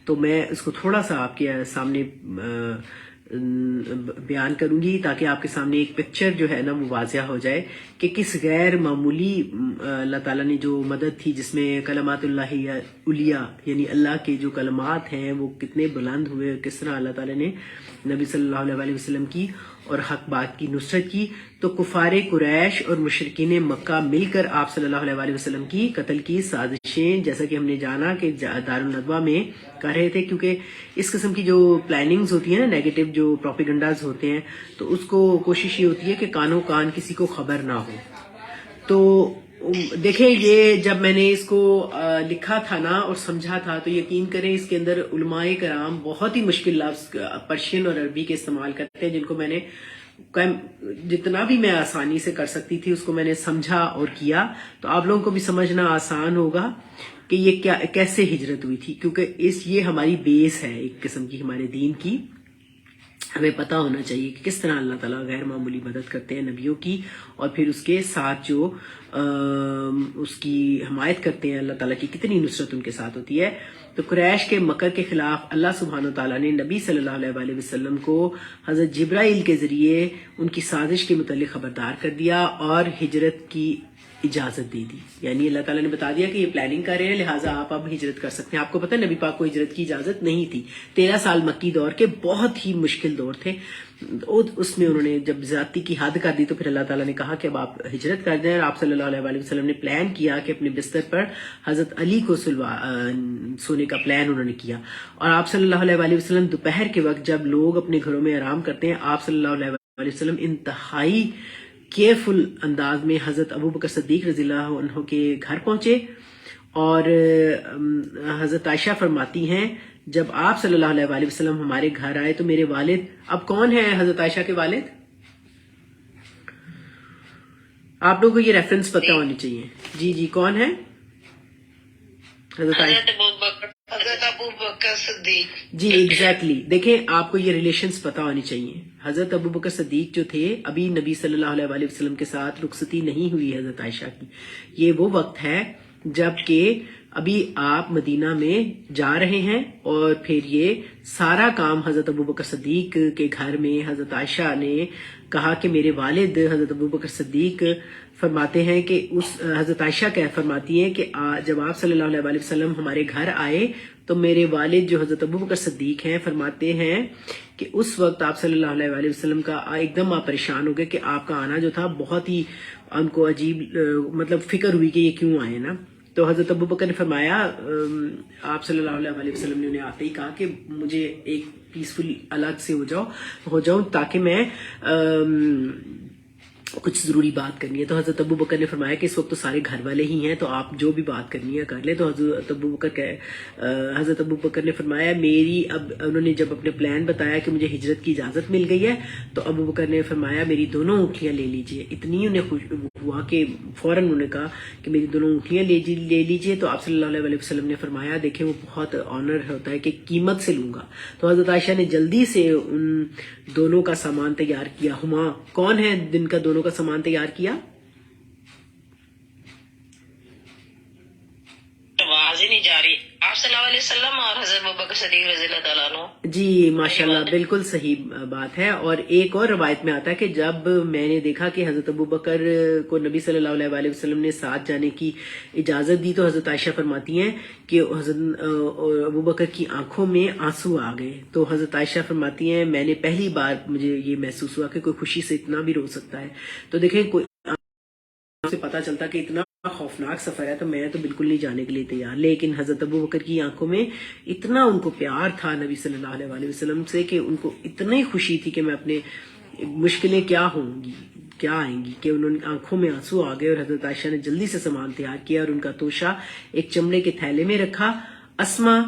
[SPEAKER 2] تو میں اس کو تھوڑا سا آپ کے سامنے بیان کروں گی تاکہ آپ کے سامنے ایک پکچر جو ہے نا وہ واضح ہو جائے کہ کس غیر معمولی اللہ تعالیٰ نے جو مدد تھی، جس میں کلمات اللہ علیہ یعنی اللہ کے جو کلمات ہیں وہ کتنے بلند ہوئے، کس طرح اللہ تعالیٰ نے نبی صلی اللہ علیہ وسلم کی اور حق بات کی نصرت کی. تو کفار قریش اور مشرکین مکہ مل کر آپ صلی اللہ علیہ وسلم کی قتل کی سازشیں، جیسا کہ ہم نے جانا کہ دارالندوہ میں کر رہے تھے، کیونکہ اس قسم کی جو پلاننگز ہوتی ہیں نا، نیگیٹو جو پروپیگنڈاز ہوتے ہیں، تو اس کو کوشش یہ ہوتی ہے کہ کانوں کان کسی کو خبر نہ ہو. تو دیکھیں یہ جب میں نے اس کو لکھا تھا نا اور سمجھا تھا تو یقین کریں اس کے اندر علماء کرام بہت ہی مشکل لفظ پرشین اور عربی کے استعمال کرتے ہیں، جن کو میں نے جتنا بھی میں آسانی سے کر سکتی تھی اس کو میں نے سمجھا اور کیا، تو آپ لوگوں کو بھی سمجھنا آسان ہوگا کہ یہ کیسے ہجرت ہوئی تھی، کیونکہ یہ ہماری بیس ہے ایک قسم کی ہمارے دین کی. ہمیں پتہ ہونا چاہیے کہ کس طرح اللہ تعالیٰ غیر معمولی مدد کرتے ہیں نبیوں کی، اور پھر اس کے ساتھ جو اس کی حمایت کرتے ہیں اللہ تعالیٰ کی کتنی نصرت ان کے ساتھ ہوتی ہے. تو قریش کے مکر کے خلاف اللہ سبحانہ وتعالیٰ نے نبی صلی اللہ علیہ وسلم کو حضرت جبرائیل کے ذریعے ان کی سازش کے متعلق خبردار کر دیا اور ہجرت کی اجازت دے دی. یعنی اللہ تعالیٰ نے بتا دیا کہ یہ پلاننگ کر رہے ہیں، لہٰذا آپ اب ہجرت کر سکتے ہیں. آپ کو پتہ ہے نبی پاک کو ہجرت کی اجازت نہیں تھی. 13 سال مکی دور کے بہت ہی مشکل دور تھے، اس میں انہوں نے جب زیادتی کی حد کر دی تو پھر اللہ تعالیٰ نے کہا کہ اب آپ ہجرت کر دیں. اور آپ صلی اللہ علیہ وسلم نے پلان کیا کہ اپنے بستر پر حضرت علی کو سونے کا پلان انہوں نے کیا. اور آپ صلی اللہ علیہ وسلم دوپہر کے وقت جب لوگ اپنے گھروں میں آرام کرتے ہیں، آپ صلی اللہ علیہ وسلم انتہائی کیئرفل انداز میں حضرت ابو بکر صدیق رضی اللہ عنہ کے گھر پہنچے. اور حضرت عائشہ فرماتی ہیں جب آپ صلی اللہ علیہ وسلم ہمارے گھر آئے تو میرے والد، اب کون ہے حضرت عائشہ کے والد؟ آپ لوگوں کو یہ ریفرنس پتہ ہونی چاہیے. جی کون ہے؟ حضرت
[SPEAKER 1] ابو بکر صدیق.
[SPEAKER 2] جی ایگزیکٹلی. دیکھیں آپ کو یہ ریلیشنز پتہ ہونی چاہیے. حضرت ابو بکر صدیق جو تھے، ابھی نبی صلی اللہ علیہ وسلم کے ساتھ رخصتی نہیں ہوئی حضرت عائشہ کی. یہ وہ وقت ہے جب کہ ابھی آپ مدینہ میں جا رہے ہیں، اور پھر یہ سارا کام حضرت ابو بکر صدیق کے گھر میں حضرت عائشہ نے کہا کہ میرے والد حضرت ابو بکر صدیق فرماتے ہیں کہ حضرت عائشہ کیا فرماتی ہیں کہ جب آپ صلی اللہ علیہ وسلم ہمارے گھر آئے تو میرے والد جو حضرت ابو بکر صدیق ہیں فرماتے ہیں کہ اس وقت آپ صلی اللہ علیہ وسلم کا ایک دم آپ پریشان ہو گئے کہ آپ کا آنا جو تھا بہت ہی ان کو عجیب مطلب فکر ہوئی کہ یہ کیوں آئے نا. تو حضرت ابو بکر نے فرمایا، آپ صلی اللہ علیہ وسلم نے انہیں آتے ہی کہا کہ مجھے ایک پیسفل الگ سے ہو جاؤں تاکہ میں کچھ ضروری بات کرنی ہے. تو حضرت ابو بکر نے فرمایا کہ اس وقت تو سارے گھر والے ہی ہیں، تو آپ جو بھی بات کرنی ہے کر لیں. تو حضرت ابو بکر نے فرمایا اب انہوں نے جب اپنے پلان بتایا کہ مجھے ہجرت کی اجازت مل گئی ہے، تو ابو بکر نے فرمایا میری دونوں اونٹیاں لے لیجئے. اتنی انہیں خوش ہوا کہ فوراً انہوں نے کہا کہ میری دونوں اونٹیاں لے لیجئے. تو آپ صلی اللہ علیہ وسلم نے فرمایا دیکھیں وہ بہت آنر ہوتا ہے کہ قیمت سے لوں گا. تو حضرت عائشہ نے جلدی سے ان دونوں کا سامان تیار کیا. ہما کون ہے جن کا دونوں کا سامان تیار کیا؟
[SPEAKER 1] آواز ہی نہیں جا رہی. آپ صلی اللہ علیہ وسلم اور حضرت ابوبکر صدیق رضی اللہ تعالیٰ عنہ. جی
[SPEAKER 2] ماشاءاللہ بالکل صحیح بات ہے. اور ایک اور روایت میں آتا ہے کہ جب میں نے دیکھا کہ حضرت ابوبکر کو نبی صلی اللہ علیہ وسلم نے ساتھ جانے کی اجازت دی تو حضرت عائشہ فرماتی ہیں کہ حضرت ابوبکر کی آنکھوں میں آنسو آ گئے. تو حضرت عائشہ فرماتی ہیں میں نے پہلی بار مجھے یہ محسوس ہوا کہ کوئی خوشی سے اتنا بھی رو سکتا ہے. تو دیکھیں کوئی سے پتہ چلتا کہ اتنا خوفناک سفر ہے تو میں تو بالکل نہیں جانے کے لیے تیار. لیکن حضرت ابو بکر کی آنکھوں میں اتنا ان کو پیار تھا نبی صلی اللہ علیہ وسلم سے کہ ان کو اتنی خوشی تھی کہ میں اپنے مشکلیں کیا ہوں گی کیا آئیں گی کہ انہوں نے آنکھوں میں آنسو آ گئے اور حضرت عائشہ نے جلدی سے سامان تیار کیا اور ان کا توشہ ایک چمڑے کے تھیلے میں رکھا. اسما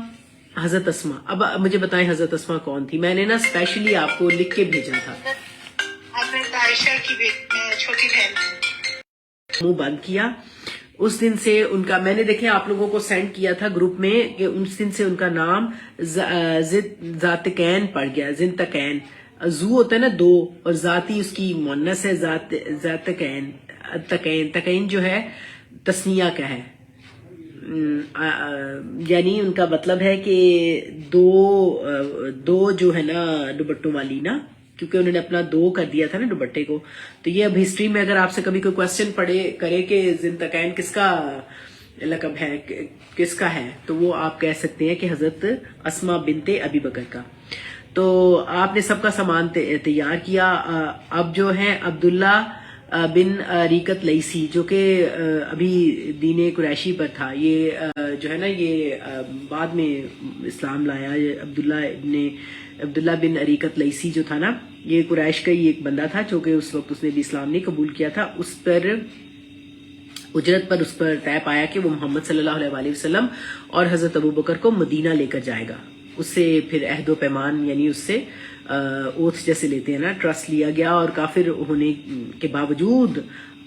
[SPEAKER 2] حضرت اسما, اب مجھے بتائیں حضرت اسما کون تھی؟ میں نے نا اسپیشلی آپ کو لکھ کے بھیجا تھا.
[SPEAKER 1] حضرت عائشہ کی چھوٹی بہن
[SPEAKER 2] منہ بند کیا. اس دن سے ان کا میں نے دیکھیں آپ لوگوں کو سینڈ کیا تھا گروپ میں کہ اس دن سے ان کا نام ذاتقین پڑ گیا. زنتقین زو ہوتا ہے نا دو, اور ذاتی اس کی مؤنث ہے ذاتقین. تقین جو ہے تسنیہ کا ہے, یعنی ان کا مطلب ہے کہ دو جو ہے نا دوپٹوں والی نا, کیونکہ انہوں نے اپنا دو کر دیا تھا نا دوپٹے کو. تو یہ اب ہسٹری میں اگر آپ سے کبھی کوئی کوشچن کرے کہ زنتقین کس کا لقب ہے کس کا ہے, تو وہ آپ کہہ سکتے ہیں کہ حضرت اسما بنت ابی بکر کا. تو آپ نے سب کا سامان تیار کیا. اب جو ہے عبداللہ بن ریقت لیسی جو کہ ابھی دین قریشی پر تھا, یہ جو ہے نا یہ بعد میں اسلام لایا. عبداللہ بن ریقت لیسی جو تھا نا, یہ قریش کا ہی ایک بندہ تھا جو کہ اس وقت اس نے بھی اسلام نہیں قبول کیا تھا. اس پر اجرت پر اس پر طے پایا کہ وہ محمد صلی اللہ علیہ وسلم اور حضرت ابو بکر کو مدینہ لے کر جائے گا. اس سے پھر عہد و پیمان یعنی اس سے اوتھ جیسے لیتے ہیں نا, ٹرسٹ لیا گیا. اور کافر ہونے کے باوجود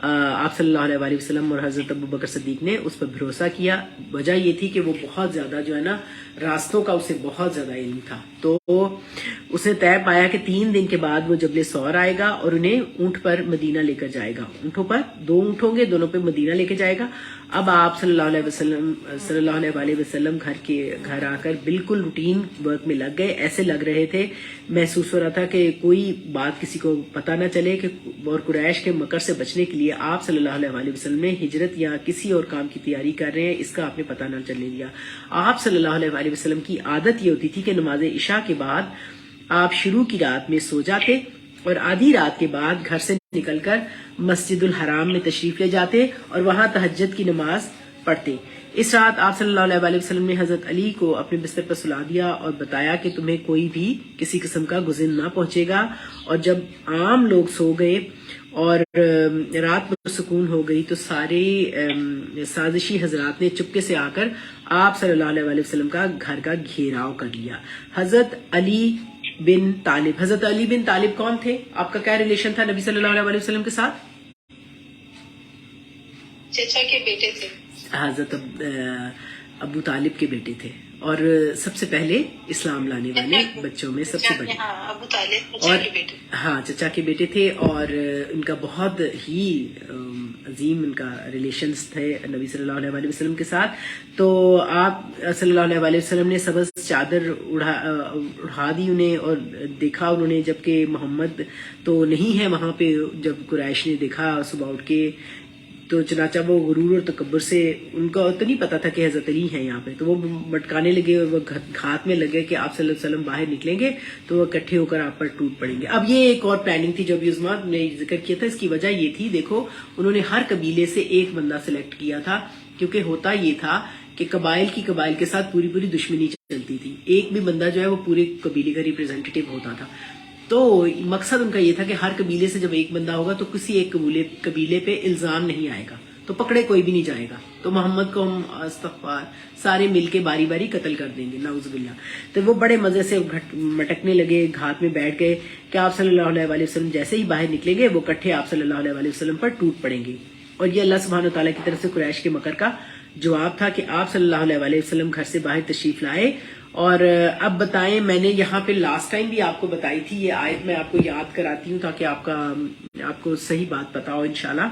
[SPEAKER 2] آپ صلی اللہ علیہ وسلم اور حضرت ابو بکر صدیق نے اس پر بھروسہ کیا. وجہ یہ تھی کہ وہ بہت زیادہ جو ہے نا راستوں کا اسے بہت زیادہ علم تھا. تو اس نے طے پایا کہ 3 دن کے بعد وہ جبل سور آئے گا اور انہیں اونٹ پر مدینہ لے کر جائے گا. اونٹوں پر 2 اونٹ ہوں گے, دونوں پہ مدینہ لے کے جائے گا. اب آپ صلی اللہ علیہ وسلم گھر آ کر بالکل روٹین ورک میں لگ گئے. ایسے لگ رہے تھے, محسوس ہو رہا تھا کہ کوئی بات کسی کو پتہ نہ چلے کہ اور قریش کے مکر سے بچنے کے لیے آپ صلی اللہ علیہ وسلم نے ہجرت یا کسی اور کام کی تیاری کر رہے ہیں اس کا آپ نے پتہ نہ چلنے دیا. آپ صلی اللہ علیہ وسلم کی عادت یہ ہوتی تھی کہ نماز عشاء کے بعد آپ شروع کی رات میں سو جاتے اور آدھی رات کے بعد گھر سے نکل کر مسجد الحرام میں تشریف لے جاتے اور وہاں تہجد کی نماز پڑھتے. اس رات آپ صلی اللہ علیہ وسلم نے حضرت علی کو اپنے بستر پر سلا دیا اور بتایا کہ تمہیں کوئی بھی کسی قسم کا گزر نہ پہنچے گا. اور جب عام لوگ سو گئے اور رات میں سکون ہو گئی تو سارے سازشی حضرات نے چپکے سے آ کر آپ صلی اللہ علیہ وسلم کا گھر کا گھیراؤ کر لیا. حضرت علی بن طالب کون تھے؟ آپ کا کیا ریلیشن تھا نبی صلی اللہ علیہ وسلم کے ساتھ؟
[SPEAKER 1] چچا کے بیٹے تھے.
[SPEAKER 2] حضرت ابو طالب کے بیٹے تھے اور سب سے پہلے اسلام لانے والے بچوں میں سب سے بڑے.
[SPEAKER 1] ابو طالب
[SPEAKER 2] اور
[SPEAKER 1] چچا کے بیٹے.
[SPEAKER 2] ہاں چچا کے بیٹے تھے اور ان کا بہت ہی عظیم ان کا ریلیشنز تھے نبی صلی اللہ علیہ وسلم کے ساتھ. تو آپ صلی اللہ علیہ وسلم نے سبز چادر اڑا دی انہیں اور دیکھا انہوں نے, جبکہ محمد تو نہیں ہے وہاں پہ. جب قریش نے دیکھا صبح اٹھ کے تو چنانچہ وہ غرور اور تکبر سے, ان کا تو نہیں پتا تھا کہ حضرت علی ہیں یہاں پہ, تو وہ بٹکانے لگے اور وہ گھات میں لگے کہ آپ صلی اللہ علیہ وسلم باہر نکلیں گے تو وہ اکٹھے ہو کر آپ پر ٹوٹ پڑیں گے. اب یہ ایک اور پلاننگ تھی جو ابھی عظما نے ذکر کیا تھا. اس کی وجہ یہ تھی, دیکھو انہوں نے ہر قبیلے سے ایک بندہ سلیکٹ کیا تھا, کیونکہ ہوتا یہ تھا کہ قبائل کے ساتھ پوری دشمنی چلتی تھی. ایک بھی بندہ جو ہے وہ پورے قبیلے کا ریپرزینٹیٹیو ہوتا تھا. تو مقصد ان کا یہ تھا کہ ہر قبیلے سے جب ایک بندہ ہوگا تو کسی ایک قبیلے پہ الزام نہیں آئے گا, تو پکڑے کوئی بھی نہیں جائے گا. تو محمد کو ہم استغفار سارے مل کے باری باری قتل کر دیں گے, نعوذ باللہ. تو وہ بڑے مزے سے مٹکنے لگے, گھات میں بیٹھ گئے کہ آپ صلی اللہ علیہ وسلم جیسے ہی باہر نکلیں گے وہ کٹھے آپ صلی اللہ علیہ وسلم پر ٹوٹ پڑیں گے. اور یہ اللہ سبحانہ و تعالیٰ کی طرف سے قریش کے مکر کا جواب تھا کہ آپ صلی اللہ علیہ وسلم گھر سے باہر تشریف لائے. اور اب بتائیں, میں نے یہاں پہ لاسٹ ٹائم بھی آپ کو بتائی تھی یہ آیت, میں آپ کو یاد کراتی ہوں تاکہ آپ کو صحیح بات پتا ہو انشاءاللہ.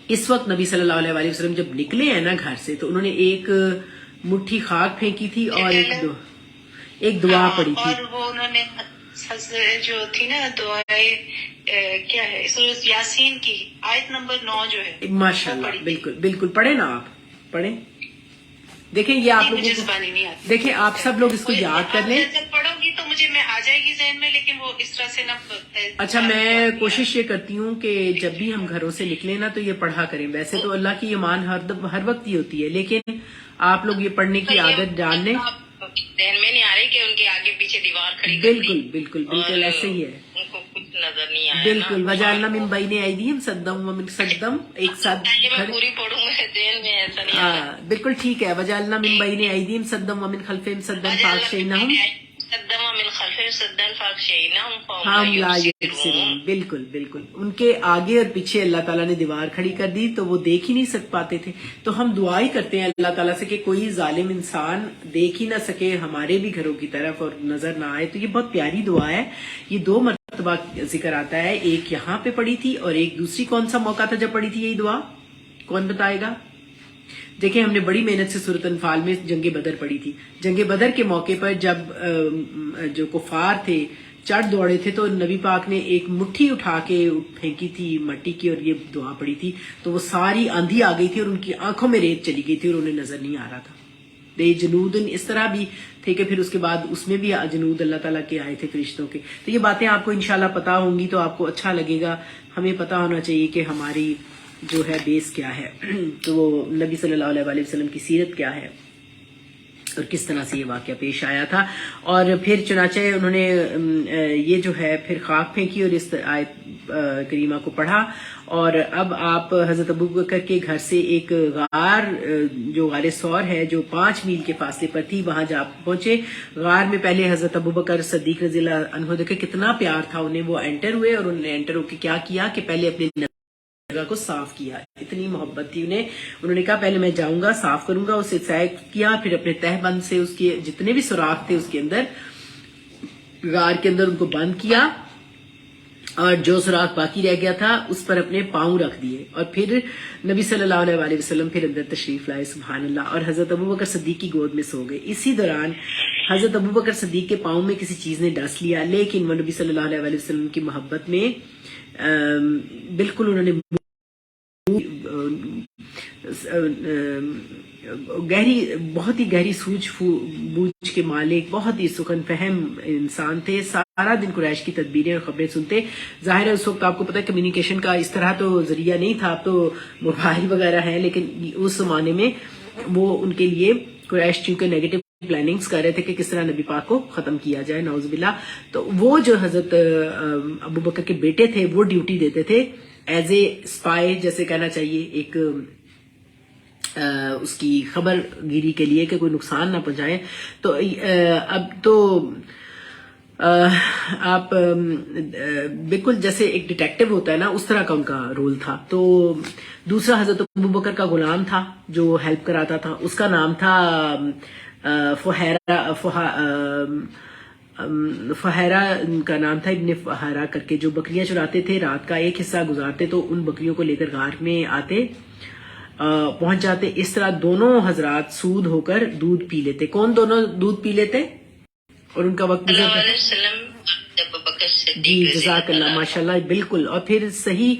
[SPEAKER 2] اس وقت نبی صلی اللہ علیہ وسلم جب نکلے ہیں نا گھر سے تو انہوں نے ایک مٹھی خاک پھینکی تھی اور ایک دعا پڑھی تھی.
[SPEAKER 1] اور وہ انہوں نے جو تھی نا دعائیں کیا ہے, سورۃ یاسین کی آیت نمبر 9 جو ہے,
[SPEAKER 2] ماشاءاللہ بالکل پڑھیں نا, آپ پڑھیں. دیکھیں یہ آپ لوگوں کو, دیکھیں آپ سب لوگ اس کو یاد کر لیں.
[SPEAKER 1] جب پڑھو گی گی تو میں آ جائے گی ذہن میں، لیکن وہ اس طرح سے نہ.
[SPEAKER 2] اچھا، میں کوشش یہ کرتی ہوں کہ جب بھی ہم گھروں سے نکلیں نا تو یہ پڑھا کریں. ویسے تو اللہ کی ایمان ہر وقت ہی ہوتی ہے، لیکن آپ لوگ یہ پڑھنے کی عادت ڈال لیں.
[SPEAKER 1] ذہن میں نہیں آ رہی کہ ان کے آگے پیچھے دیوار کھڑی
[SPEAKER 2] بالکل بالکل بالکل ایسے ہی ہے.
[SPEAKER 1] ان کو کچھ نظر نہیں آیا.
[SPEAKER 2] بالکل. وجعلنا من بین ایدیہم صدم ومن صدم، ایک ساتھ
[SPEAKER 1] میں پوری پڑھوں گا، ذہن میں ایسا نہیں آ رہا.
[SPEAKER 2] بالکل ٹھیک ہے. وجعلنا من بین ایدیہم صدم ومن خلفہم صدم فاغشیناہم ہم لا یبصرون. بالکل بالکل. ان کے آگے اور پیچھے اللہ تعالیٰ نے دیوار کھڑی کر دی تو وہ دیکھ ہی نہیں پاتے تھے. تو ہم دعا ہی کرتے ہیں اللہ تعالیٰ سے کہ کوئی ظالم انسان دیکھ ہی نہ سکے ہمارے بھی گھروں کی طرف اور نظر نہ آئے. تو یہ بہت پیاری دعا ہے. یہ 2 مرتبہ ذکر آتا ہے، ایک یہاں پہ پڑھی تھی اور ایک دوسری کون سا موقع تھا جب پڑھی تھی یہی دعا؟ کون بتائے گا؟ دیکھیں، ہم نے بڑی محنت سے سورۃ انفال میں جنگ بدر پڑھی تھی. جنگ بدر کے موقع پر جب جو کفار تھے چڑھ دوڑے تھے تو نبی پاک نے ایک مٹھی اٹھا کے پھینکی تھی مٹی کی اور یہ دعا پڑھی تھی، تو وہ ساری آندھی آ گئی تھی اور ان کی آنکھوں میں ریت چلی گئی تھی اور انہیں نظر نہیں آ رہا تھا. جنود اس طرح بھی تھے کہ پھر اس کے بعد اس میں بھی جنود اللہ تعالیٰ کے آئے تھے فرشتوں کے. تو یہ باتیں آپ کو انشاءاللہ پتا ہوں گی تو آپ کو اچھا لگے گا. ہمیں پتا ہونا چاہیے کہ ہماری جو ہے بیس کیا ہے، تو وہ نبی صلی اللہ علیہ وسلم کی سیرت کیا ہے اور کس طرح سے یہ واقعہ پیش آیا تھا. اور پھر چنانچہ انہوں نے یہ جو ہے پھر خاک پھینکی اور اس آیت کریمہ کو پڑھا. اور اب آپ حضرت ابوبکر کے گھر سے ایک غار جو غار ثور ہے جو 5 میل کے فاصلے پر تھی وہاں جا پہنچے. غار میں پہلے حضرت ابوبکر صدیق رضی اللہ عنہ، دیکھیں کتنا پیار تھا انہیں، وہ انٹر ہوئے اور انہوں نے انٹر ہو کے کیا کیا کہ پہلے اپنے جگہ کو صاف کیا. اتنی محبت تھی انہوں نے کہا پہلے میں جاؤں گا صاف کروں گا. اسے صاف کیا، پھر اپنے تہ بند سے اس کے جتنے بھی سوراخ تھے اس کے اندر غار کے اندر ان کو بند کیا اور جو سوراخ باقی رہ گیا تھا اس پر اپنے پاؤں رکھ دیے اور پھر نبی صلی اللہ علیہ وسلم پھر اندر تشریف لائے. سبحان اللہ. اور حضرت ابوبکر صدیق کی گود میں سو گئے. اسی دوران حضرت ابوبکر صدیق کے پاؤں میں کسی چیز نے ڈس لیا، لیکن وہ نبی صلی اللہ علیہ وسلم کی محبت میں بالکل انہوں نے بہت ہی گہری سوجھ بوجھ کے مالک، بہت ہی سخن فہم انسان تھے. سارا دن قریش کی تدبیریں اور خبریں سنتے. ظاہر ہے اس وقت آپ کو پتا ہے کمیونیکیشن کا اس طرح تو ذریعہ نہیں تھا، اب تو موبائل وغیرہ ہیں، لیکن اس زمانے میں وہ ان کے لیے قریش چونکہ نیگیٹو پلاننگز کر رہے تھے کہ کس طرح نبی پاک کو ختم کیا جائے، نعوذ باللہ. تو وہ جو حضرت ابوبکر کے بیٹے تھے وہ ڈیوٹی دیتے تھے ایز اے اسپائی جیسے کہنا چاہیے، ایک اس کی خبر گیری کے لیے کہ کوئی نقصان نہ پہنچائے. تو اب تو آپ بالکل جیسے ایک ڈیٹیکٹیو ہوتا ہے نا اس طرح کا ان کا رول تھا. تو دوسرا حضرت ابوبکر کا غلام تھا جو ہیلپ کراتا تھا، اس کا نام تھا فہیرہ کا نام تھا، ابن فہیرہ کر کے، جو بکریاں چراتے تھے. رات کا ایک حصہ گزارتے تو ان بکریوں کو لے کر غار میں آتے، پہنچ جاتے. اس طرح دونوں حضرات سود ہو کر دودھ پی لیتے. کون دونوں دودھ پی لیتے اور ان کا وقت گزرتا؟ جی جزاک اللہ، ماشاءاللہ بالکل. اور پھر صحیح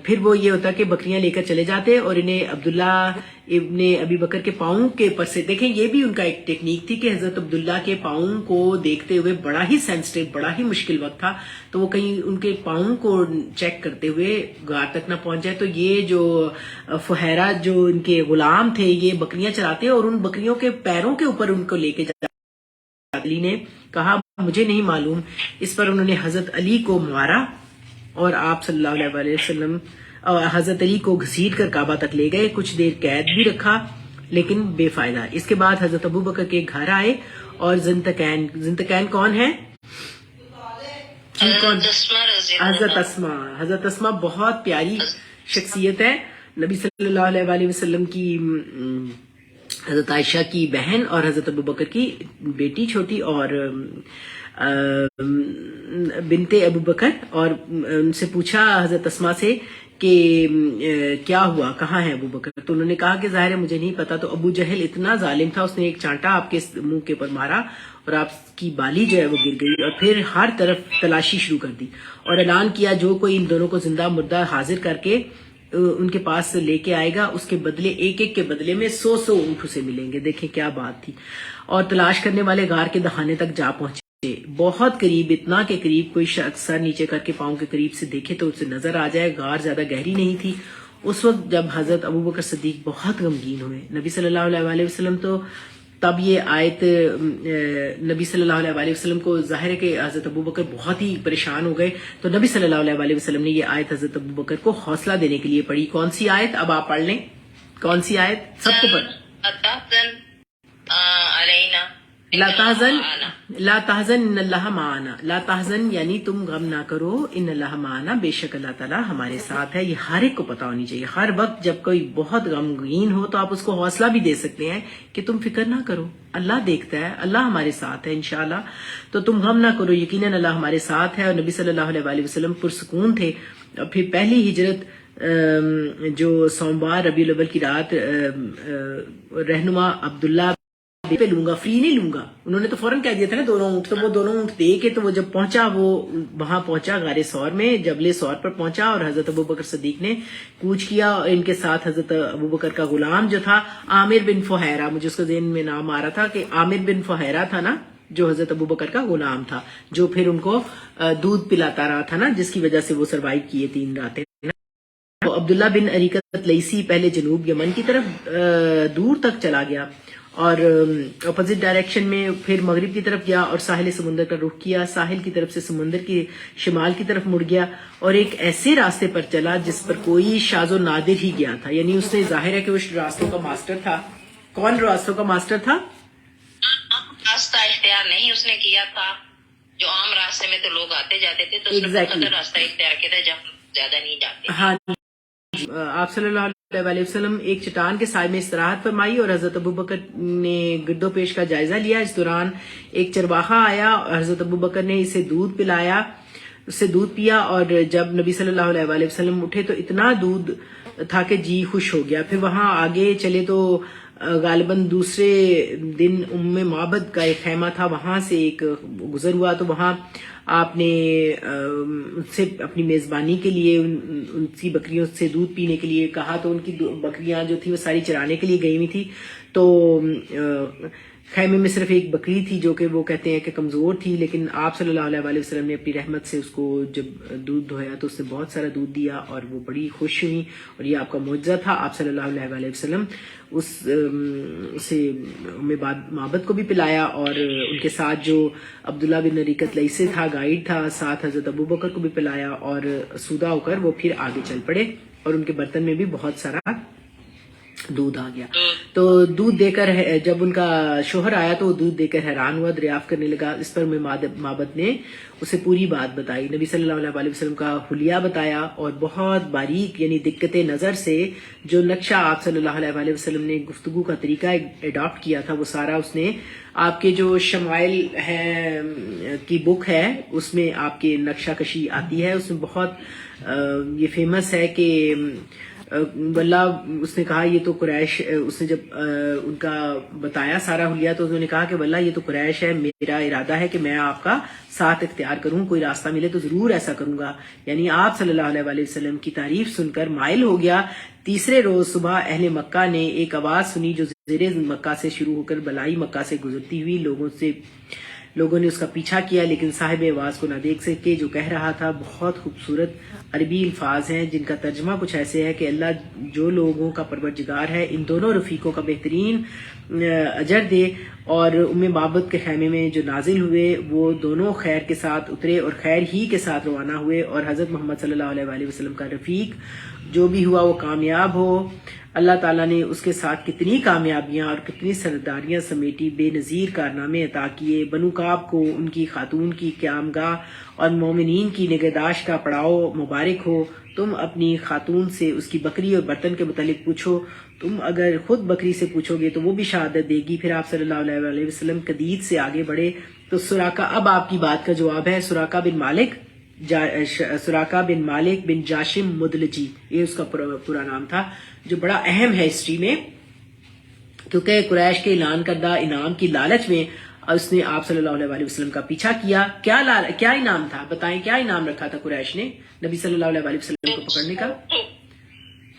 [SPEAKER 2] پھر وہ یہ ہوتا کہ بکریاں لے کر چلے جاتے اور انہیں عبداللہ ابن ابی بکر کے پاؤں کے پر سے، دیکھیں یہ بھی ان کا ایک ٹیکنیک تھی کہ حضرت عبداللہ کے پاؤں کو دیکھتے ہوئے بڑا ہی سینسٹیو، بڑا ہی مشکل وقت تھا، تو وہ کہیں ان کے پاؤں کو چیک کرتے ہوئے غار تک نہ پہنچ جائے. تو یہ جو فہیرہ جو ان کے غلام تھے یہ بکریاں چراتے اور ان بکریوں کے پیروں کے اوپر ان کو لے کے جاتے. علی نے کہا مجھے نہیں معلوم. اس پر انہوں نے حضرت علی کو مارا اور آپ صلی اللہ علیہ وسلم حضرت علی کو گھسیٹ کر کعبہ تک لے گئے. کچھ دیر قید بھی رکھا لیکن بے فائدہ. اس کے بعد حضرت ابوبکر کے گھر آئے اور زنتقین کون ہیں؟ حضرت اسما بہت پیاری شخصیت ہے. نبی صلی اللہ علیہ وسلم کی حضرت عائشہ کی بہن اور حضرت ابوبکر کی بیٹی چھوٹی اور بنت ابوبکر. اور ان سے پوچھا حضرت اسما سے کہ کیا ہوا، کہاں ہے ابوبکر؟ تو انہوں نے کہا کہ ظاہر ہے مجھے نہیں پتا. تو ابو جہل اتنا ظالم تھا، اس نے ایک چانٹا آپ کے منہ کے اوپر مارا اور آپ کی بالی جو ہے وہ گر گئی اور پھر ہر طرف تلاشی شروع کر دی اور اعلان کیا جو کوئی ان دونوں کو زندہ مردہ حاضر کر کے ان کے پاس سے لے کے آئے گا، اس کے بدلے ایک ایک کے بدلے میں 100 اونٹ اسے ملیں گے. دیکھیں کیا بات تھی. اور تلاش کرنے والے غار کے دہانے تک جا پہنچے، بہت قریب، اتنا کہ قریب کوئی شخص سر نیچے کر کے پاؤں کے قریب سے دیکھے تو اسے نظر آ جائے. غار زیادہ گہری نہیں تھی. اس وقت جب حضرت ابوبکر صدیق بہت غمگین ہوئے، نبی صلی اللہ علیہ وسلم تو تب یہ آیت نبی صلی اللہ علیہ وسلم کو ظاہر ہے کہ حضرت ابوبکر بہت ہی پریشان ہو گئے، تو نبی صلی اللہ علیہ وسلم نے یہ آیت حضرت ابوبکر کو حوصلہ دینے کے لیے پڑھی. کون سی آیت؟ اب آپ پڑھ لیں. کون سی آیت؟ سب کو پڑھ. لا تحزن ان اللہ معنا. لا تحزن یعنی تم غم نہ کرو، ان اللہ معنا، بے شک اللہ تعالیٰ ہمارے ساتھ ہے. یہ ہر ایک کو پتا ہونی چاہیے. ہر وقت جب کوئی بہت غمگین ہو تو آپ اس کو حوصلہ بھی دے سکتے ہیں کہ تم فکر نہ کرو، اللہ دیکھتا ہے، اللہ ہمارے ساتھ ہے انشاءاللہ، تو تم غم نہ کرو، یقیناً اللہ ہمارے ساتھ ہے. اور نبی صلی اللہ علیہ وسلم پرسکون تھے. اور پھر پہلی ہجرت جو سوموار ربیع الاول کی رات رہنما عبداللہ پہ لوں گا، فری نہیں لوں گا. انہوں نے تو فوراً کہہ دیا تھا نا 2 اونٹ، تو وہ 2 اونٹ دے کے تو وہ جب پہنچا، وہ وہاں پہنچا غار ثور میں، جبل ثور پر پہنچا، اور حضرت ابوبکر صدیق نے کوچ کیا. اور ان کے ساتھ حضرت ابوبکر کا غلام جو تھا عامر بن فہیرہ، مجھے اس کا ذہن میں نام آ رہا تھا کہ عامر بن فہیرہ تھا نا، جو حضرت ابوبکر کا غلام تھا، جو پھر ان کو دودھ پلاتا رہا تھا نا، جس کی وجہ سے وہ سروائیو کیے 3 راتیں. تو عبداللہ بن اریکت لیسی پہلے جنوب یمن کی طرف دور تک چلا گیا، اور اپوزٹ ڈائریکشن میں پھر مغرب کی طرف گیا، اور ساحل سمندر کا رخ کیا. ساحل کی طرف سے سمندر کی شمال کی طرف مڑ گیا، اور ایک ایسے راستے پر چلا جس پر کوئی شاذ و نادر ہی گیا تھا. یعنی اس نے ظاہر ہے کہ وہ راستوں کا ماسٹر تھا. کون راستوں کا ماسٹر تھا؟
[SPEAKER 3] راستہ اختیار نہیں اس نے کیا تھا. جو عام راستے میں تو لوگ آتے جاتے تھے، تو
[SPEAKER 2] Exactly.
[SPEAKER 3] راستہ اختیار کیا تھا جہاں زیادہ نہیں جاتے.
[SPEAKER 2] ہاں، آپ صلی اللہ علیہ وسلم ایک چٹان کے سائے میں استراحت فرمائی، اور حضرت ابوبکر نے گرد و پیش کا جائزہ لیا. اس دوران ایک چرواہا آیا، اور حضرت ابوبکر نے اسے دودھ پلایا، اس سے دودھ پیا. اور جب نبی صلی اللہ علیہ وسلم اٹھے تو اتنا دودھ تھا کہ جی خوش ہو گیا. پھر وہاں آگے چلے تو غالباً دوسرے دن معبد کا ایک خیمہ تھا، وہاں سے ایک گزر ہوا، تو وہاں آپ نے ان سے اپنی میزبانی کے لیے ان کی بکریوں سے دودھ پینے کے لیے کہا. تو ان کی بکریاں جو تھی وہ ساری چرانے کے لیے گئی ہوئی تھی. تو خیمے میں صرف ایک بکری تھی جو کہ وہ کہتے ہیں کہ کمزور تھی، لیکن آپ صلی اللہ علیہ وسلم نے اپنی رحمت سے اس کو جب دودھ دھویا تو اس نے بہت سارا دودھ دیا، اور وہ بڑی خوش ہوئی. اور یہ آپ کا معجزہ تھا. آپ صلی اللہ علیہ وسلم اسے معبد کو بھی پلایا، اور ان کے ساتھ جو عبداللہ بن اریکت لیسی تھا، گائیڈ تھا، ساتھ حضرت ابوبکر کو بھی پلایا، اور سودا ہو کر وہ پھر آگے چل پڑے. اور ان کے برتن میں بھی بہت سارا دودھ آ گیا. تو دودھ دے کر جب ان کا شوہر آیا تو وہ دودھ دے کر حیران ہوا، دریافت کرنے لگا. اس پر معبد نے اسے پوری بات بتائی، نبی صلی اللہ علیہ وسلم کا حلیہ بتایا، اور بہت باریک یعنی دقت نظر سے جو نقشہ آپ صلی اللہ علیہ وسلم نے گفتگو کا طریقہ اڈاپٹ کیا تھا، وہ سارا اس نے آپ کے جو شمائل ہے کی بک ہے اس میں آپ کے نقشہ کشی آتی ہے. اس میں بہت یہ فیمس ہے کہ واللہ اس نے کہا یہ تو قریش، اس نے جب ان کا بتایا سارا حلیہ تو انہوں نے کہا کہ واللہ یہ تو قریش ہے، میرا ارادہ ہے کہ میں آپ کا ساتھ اختیار کروں، کوئی راستہ ملے تو ضرور ایسا کروں گا. یعنی آپ صلی اللہ علیہ وسلم کی تعریف سن کر مائل ہو گیا. تیسرے روز صبح اہل مکہ نے ایک آواز سنی جو زیر مکہ سے شروع ہو کر بلائی مکہ سے گزرتی ہوئی. لوگوں نے اس کا پیچھا کیا، لیکن صاحب آواز کو نہ دیکھ سکے. جو کہہ رہا تھا بہت خوبصورت عربی الفاظ ہیں جن کا ترجمہ کچھ ایسے ہے کہ اللہ جو لوگوں کا پروردگار ہے ان دونوں رفیقوں کا بہترین اجر دے. اور معبد کے خیمے میں جو نازل ہوئے وہ دونوں خیر کے ساتھ اترے اور خیر ہی کے ساتھ روانہ ہوئے، اور حضرت محمد صلی اللہ علیہ وسلم کا رفیق جو بھی ہوا وہ کامیاب ہو. اللہ تعالیٰ نے اس کے ساتھ کتنی کامیابیاں اور کتنی سرداریاں سمیٹی، بے نظیر کارنامے عطا کیے. بنو کعب کو ان کی خاتون کی قیامگاہ اور مومنین کی نگہداشت کا پڑاؤ مبارک ہو. تم اپنی خاتون سے اس کی بکری اور برتن کے متعلق پوچھو، تم اگر خود بکری سے پوچھو گے تو وہ بھی شہادت دے گی. پھر آپ صلی اللہ علیہ وسلم قدید سے آگے بڑھے تو سراقہ، اب آپ کی بات کا جواب ہے، سراقہ بن مالک بن جاشم مدلجی، یہ اس کا پورا نام تھا، جو بڑا اہم ہے ہسٹری میں، کیونکہ قریش کے اعلان کردہ انعام کی لالچ میں اس نے آپ صلی اللہ علیہ وسلم کا پیچھا کیا. کیا انعام تھا؟ بتائیں کیا انعام رکھا تھا قریش نے نبی صلی اللہ علیہ وسلم کو پکڑنے کا؟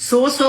[SPEAKER 2] 100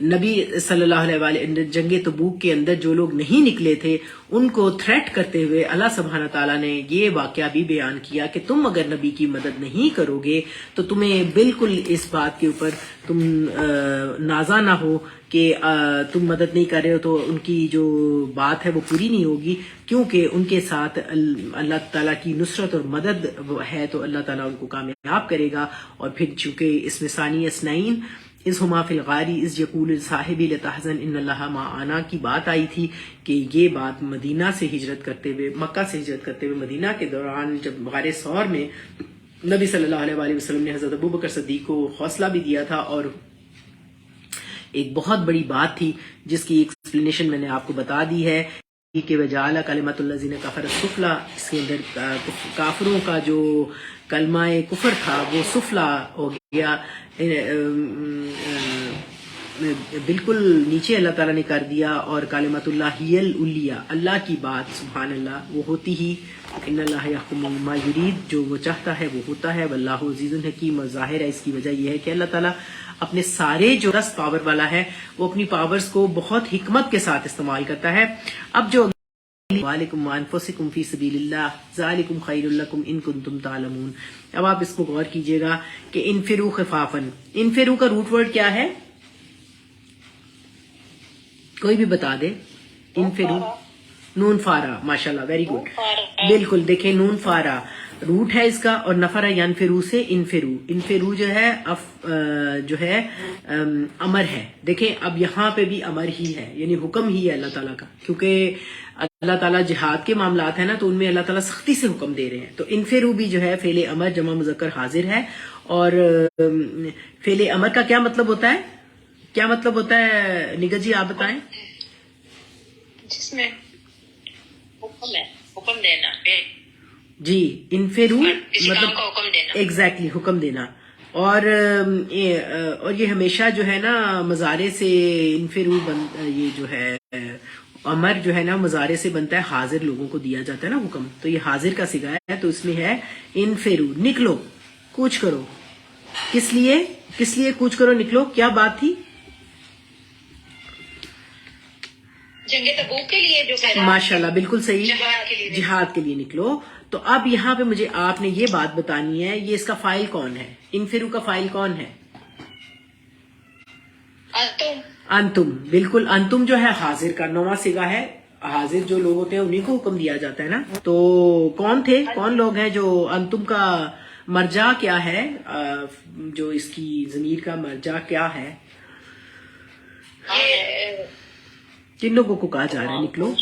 [SPEAKER 2] نبی صلی اللہ علیہ وآلہ جنگ تبوک کے اندر جو لوگ نہیں نکلے تھے ان کو تھریٹ کرتے ہوئے اللہ سبحانہ تعالیٰ نے یہ واقعہ بھی بیان کیا کہ تم اگر نبی کی مدد نہیں کرو گے تو تمہیں بالکل اس بات کے اوپر تم نازا نہ ہو کہ تم مدد نہیں کر رہے ہو تو ان کی جو بات ہے وہ پوری نہیں ہوگی، کیونکہ ان کے ساتھ اللہ تعالیٰ کی نصرت اور مدد ہے تو اللہ تعالیٰ ان کو کامیاب کرے گا۔ اور پھر چونکہ اس میں ثانی اسنین اس ہما فی الغاری اس یقول صاحبی لتحزن ان اللہ معنا کی بات آئی تھی کہ یہ بات مدینہ سے ہجرت کرتے ہوئے، مکہ سے ہجرت کرتے ہوئے مدینہ کے دوران جب غار ثور میں نبی صلی اللہ علیہ وآلہ وسلم نے حضرت ابوبکر صدیق کو حوصلہ بھی دیا تھا، اور ایک بہت بڑی بات تھی جس کی ایکسپلینیشن میں نے آپ کو بتا دی ہے کہ وجعل کلمۃ الذین کفروا السفلی، اس کے اندر کافروں کا جو کلمہ کفر تھا وہ سفلا ہو گیا، بالکل نیچے اللہ تعالیٰ نے کر دیا، اور کلمۃ اللہ ہی العلیٰ، اللہ کی بات سبحان اللہ وہ ہوتی ہی، ان اللہ یحکم ما یرید، جو وہ چاہتا ہے وہ ہوتا ہے، واللہ عزیز حکیم۔ اور ظاہر ہے اس کی وجہ یہ ہے کہ اللہ تعالیٰ اپنے سارے جو دس پاور والا ہے وہ اپنی پاورز کو بہت حکمت کے ساتھ استعمال کرتا ہے۔ اب جو وَعَلَيْكُمْ وَأَنفُسِكُمْ فِي سَبِيلِ اللَّهِ ذَلِكُمْ خَيْرٌ لَكُمْ إِن كُنتُمْ تَعْلَمُونَ۔ اب آپ اس کو غور کیجئے گا کہ انفروا خفافاً، انفروا کا روٹ ورڈ کیا ہے؟ کوئی بھی بتا دے۔ انفروا نون فارا، ماشاءاللہ ویری گڈ، بالکل دیکھیں نون فارا روٹ ہے اس کا، اور نفر ینفرو سے انفرو، انفرو جو ہے امر ہے۔ دیکھیں اب یہاں پہ بھی امر ہی ہے، یعنی حکم ہی ہے اللہ تعالیٰ کا، کیونکہ اللہ تعالیٰ جہاد کے معاملات ہیں نا تو ان میں اللہ تعالیٰ سختی سے حکم دے رہے ہیں۔ تو انفرو بھی جو ہے فعل امر جمع مذکر حاضر ہے، اور فعل امر کا کیا مطلب ہوتا ہے؟ کیا مطلب ہوتا ہے نگہ جی آپ بتائیں؟
[SPEAKER 1] جس میں
[SPEAKER 3] حکم ہے، حکم دینا،
[SPEAKER 2] جی انفرو
[SPEAKER 3] کسی کام
[SPEAKER 2] مطلب
[SPEAKER 3] کا حکم دینا،
[SPEAKER 2] ایگزیکٹلی حکم دینا، اور یہ ہمیشہ جو ہے نا مضارع سے انفرو یہ جو ہے امر جو ہے نا مضارع سے بنتا ہے، حاضر لوگوں کو دیا جاتا ہے نا حکم، تو یہ حاضر کا صیغہ ہے، تو اس میں ہے انفرو، نکلو، کوچ کرو۔ کس لیے کوچ کرو، نکلو، کیا بات تھی؟
[SPEAKER 1] جنگ تبوک کے لیے جو
[SPEAKER 2] ماشاءاللہ بالکل صحیح،
[SPEAKER 1] جہاد کے لیے،
[SPEAKER 2] جہاد کے لیے نکلو۔ تو اب یہاں پہ مجھے آپ نے یہ بات بتانی ہے، یہ اس کا فائل کون ہے؟ انفرو کا فائل کون ہے؟ انتم، بالکل انتم جو ہے حاضر کا نواں صیغہ ہے، حاضر جو لوگ ہوتے ہیں انہیں کو حکم دیا جاتا ہے نا۔ تو کون تھے، کون لوگ ہیں جو انتم کا مرجع کیا ہے، جو اس کی ضمیر کا مرجع کیا ہے؟ کن لوگوں کو کہا جا رہا ہے نکلو؟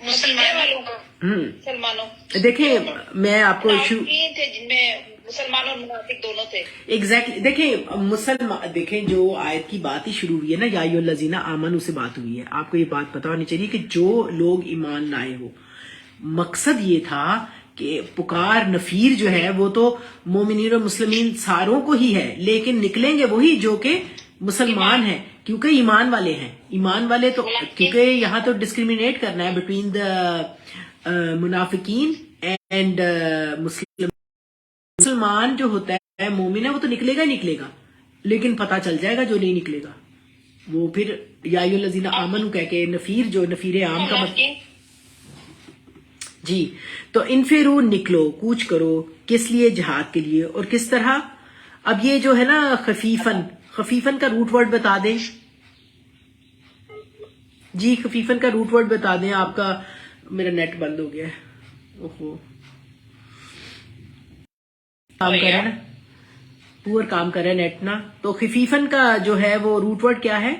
[SPEAKER 1] مسلمانوں کو، مسلمانوں
[SPEAKER 2] دیکھیں میں آپ کو
[SPEAKER 1] تھے جن میں مسلمان اور منافق دونوں تھے،
[SPEAKER 2] ایگزیکٹلی دیکھیں مسلمان، دیکھیں جو آیت کی بات ہی شروع ہوئی ہے نا، یا ایھا الذین آمنوا سے بات ہوئی ہے، آپ کو یہ بات پتہ ہونی چاہیے کہ جو لوگ ایمان لائے ہو، مقصد یہ تھا کہ پکار نفیر جو ہے وہ تو مومنین اور مسلمین ساروں کو ہی ہے، لیکن نکلیں گے وہی جو کہ مسلمان ہیں، کیونکہ ایمان والے ہیں، ایمان والے تو کیونکہ یہاں تو ڈسکریمنیٹ کرنا ہے بٹوین دا منافقین اینڈ مسلمان جو ہوتا ہے مومن ہے وہ تو نکلے گا ہی نکلے گا، لیکن پتہ چل جائے گا جو نہیں نکلے گا وہ پھر یا ایھا الذین آمنوا کہہ کے نفیر جو نفیر عام کا مطلب جی۔ تو انفرو نکلو، کوچ کرو، کس لیے؟ جہاد کے لیے۔ اور کس طرح؟ اب یہ جو ہے نا خفیفن، خفیفن کا روٹ ورڈ بتا دیں جی، خفیفن کا روٹ ورڈ بتا دیں آپ کا، میرا نیٹ بند ہو گیا ہے، اوہو کام کر رہا ہے نا، پور کام کر رہا ہے نیٹ نا۔ تو خفیفن کا جو ہے وہ روٹ ورڈ کیا ہے؟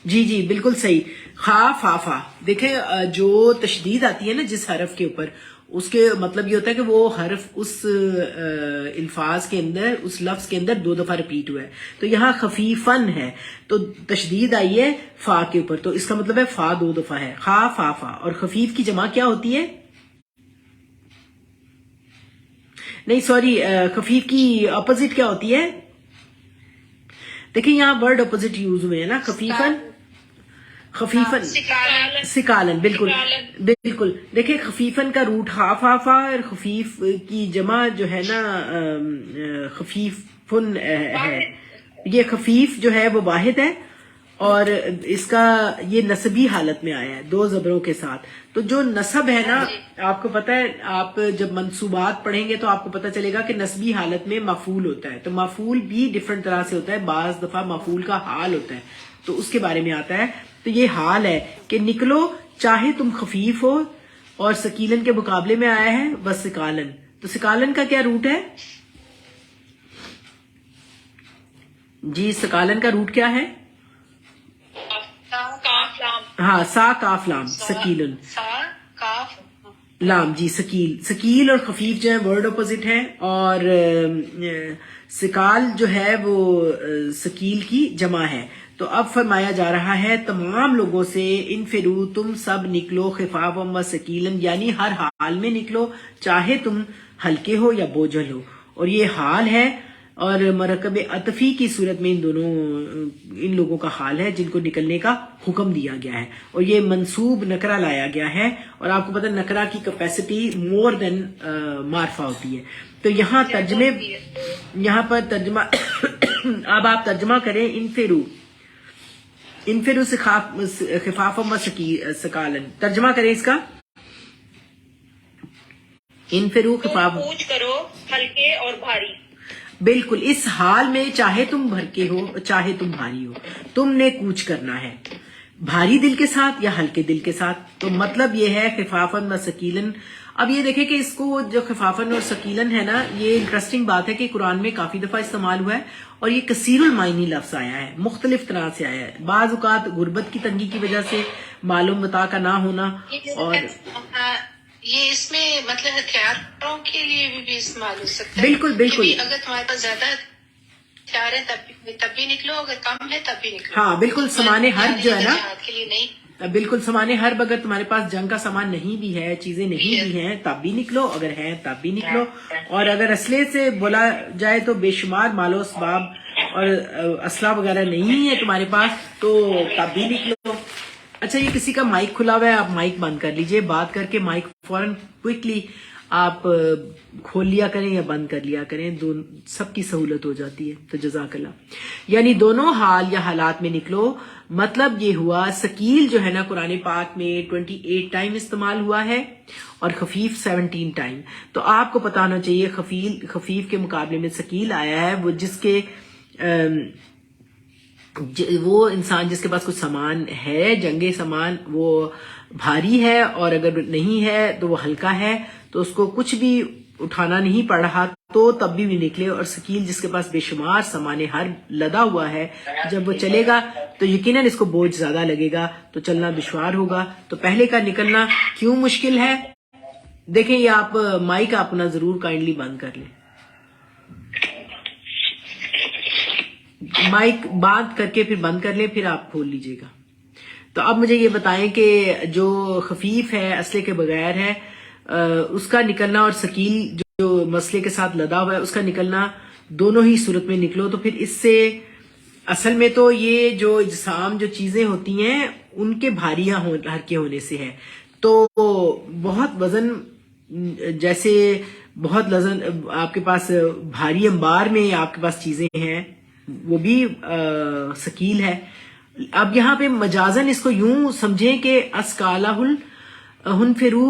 [SPEAKER 2] جی جی بالکل صحیح، خا فا فا۔ دیکھیں جو تشدید آتی ہے نا جس حرف کے اوپر، اس کے مطلب یہ ہوتا ہے کہ وہ حرف اس الفاظ کے اندر، اس لفظ کے اندر 2 دفعہ ریپیٹ ہوا ہے، تو یہاں خفیفن ہے تو تشدید آئی ہے فا کے اوپر، تو اس کا مطلب ہے فا 2 دفعہ ہے، خا فا فا۔ اور خفیف کی جمع کیا ہوتی ہے؟ نہیں سوری، خفیف کی اپوزٹ کیا ہوتی ہے؟ دیکھیں یہاں ورڈ اپوزٹ یوز ہوئے ہیں نا، خفیفن خفیفن سکالن، بالکل بالکل. دیکھیں خفیفن کا روٹ خافافا اور خفیف کی جمع جو ہے نا خفیفن ہے. یہ خفیف جو ہے وہ واحد ہے اور اس کا یہ نسبی حالت میں آیا ہے 2 زبروں کے ساتھ. تو جو نصب ہے نا آپ کو پتہ ہے، آپ جب منصوبات پڑھیں گے تو آپ کو پتہ چلے گا کہ نسبی حالت میں مفعول ہوتا ہے. تو مفعول بھی ڈفرنٹ طرح سے ہوتا ہے، بعض دفعہ مفعول کا حال ہوتا ہے تو اس کے بارے میں آتا ہے. تو یہ حال ہے کہ نکلو چاہے تم خفیف ہو، اور سکیلن کے مقابلے میں آیا ہے بس سکالن. تو سکالن کا کیا روٹ ہے جی؟ سکالن کا روٹ کیا ہے؟ ہاں سا کاف لام، سکیلن لام جی. سکیل اور خفیف جو ہے ورڈ اپوزٹ ہیں، اور سکال جو ہے وہ سکیل کی جمع ہے. تو اب فرمایا جا رہا ہے تمام لوگوں سے انفرو، تم سب نکلو، خفافا و سکیلن، یعنی ہر حال میں نکلو، چاہے تم ہلکے ہو یا بوجھل ہو. اور یہ حال ہے، اور مرکب عطفی کی صورت میں ان لوگوں کا حال ہے جن کو نکلنے کا حکم دیا گیا ہے. اور یہ منصوب نکرہ لایا گیا ہے، اور آپ کو پتہ نکرہ کی کیپیسٹی مور دین معرفہ ہوتی ہے. تو یہاں پر ترجمہ اب آپ ترجمہ کریں انفرو خفافا و سکالن. ترجمہ کریں اس کا، انفرو خفافا،
[SPEAKER 4] کوچ کرو ہلکے اور بھاری.
[SPEAKER 2] بالکل اس حال میں چاہے تم بھرکے ہو چاہے تم بھاری ہو، تم نے کوچ کرنا ہے، بھاری دل کے ساتھ یا ہلکے دل کے ساتھ. تو مطلب یہ ہے خفافن و سکیلن. اب یہ دیکھیں کہ اس کو جو خفافن اور سکیلن ہے نا، یہ انٹرسٹنگ بات ہے کہ قرآن میں کافی دفعہ استعمال ہوا ہے، اور یہ کثیر المعانی لفظ آیا ہے، مختلف طرح سے آیا ہے. بعض اوقات غربت کی تنگی کی وجہ سے، معلوم متاع کا نہ ہونا، اور
[SPEAKER 1] یہ اس میں مطلب ہتھیاروں کے لیے بھی استعمال ہو سکتا ہے.
[SPEAKER 2] بالکل بالکل،
[SPEAKER 1] اگر تمہارے پاس زیادہ ہتھیار ہے تب بھی نکلو، اگر کم ہے تب بھی نکلو.
[SPEAKER 2] ہاں بالکل. سامان حرب جو ہے نا،
[SPEAKER 1] جہاد کے لیے نہیں،
[SPEAKER 2] بالکل سامان حرب، اگر تمہارے پاس جنگ کا سامان نہیں بھی ہے، چیزیں نہیں بھی ہیں، تب بھی نکلو، اگر ہیں تب بھی نکلو. اور اگر اسلحے سے بولا جائے تو بے شمار مال و اسباب اور اسلحہ وغیرہ نہیں ہے تمہارے پاس تو تب بھی نکلو. اچھا یہ کسی کا مائک کھلا ہوا ہے، آپ مائک بند کر لیجئے، بات کر کے مائک فوراً کوئکلی آپ کھول لیا کریں یا بند کر لیا کریں، سب کی سہولت ہو جاتی ہے. تو جزاک اللہ. یعنی دونوں حال یا حالات میں نکلو. مطلب یہ ہوا سکیل جو ہے نا قرآن پاک میں 28 ٹائم استعمال ہوا ہے، اور خفیف 17 ٹائم. تو آپ کو پتہ ہونا چاہیے خفیف کے مقابلے میں سکیل آیا ہے وہ جس کے وہ انسان جس کے پاس کچھ سامان ہے، جنگی سامان، وہ بھاری ہے، اور اگر نہیں ہے تو وہ ہلکا ہے، تو اس کو کچھ بھی اٹھانا نہیں پڑ رہا تو تب بھی نکلے. اور سکیل جس کے پاس بے شمار سامان ہر لدا ہوا ہے، جب وہ چلے گا تو یقیناً اس کو بوجھ زیادہ لگے گا، تو چلنا دشوار ہوگا. تو پہلے کا نکلنا کیوں مشکل ہے؟ دیکھیں یہ آپ مائک اپنا ضرور کائنڈلی بند کر لیں، مائک بند کر کے پھر بند کر لیں، پھر آپ کھول لیجئے گا. تو اب مجھے یہ بتائیں کہ جو خفیف ہے، اسلحے کے بغیر ہے، اس کا نکلنا، اور سکیل جو مسئلے کے ساتھ لدا ہوا ہے اس کا نکلنا، دونوں ہی صورت میں نکلو. تو پھر اس سے اصل میں تو یہ جو اجسام جو چیزیں ہوتی ہیں ان کے بھاری ہلکے ہونے سے ہے. تو بہت وزن، جیسے بہت وزن آپ کے پاس بھاری انبار میں آپ کے پاس چیزیں ہیں، وہ بھی سکیل ہے. اب یہاں پہ مجازن اس کو یوں سمجھیں کہ اسکالہ ہنفرو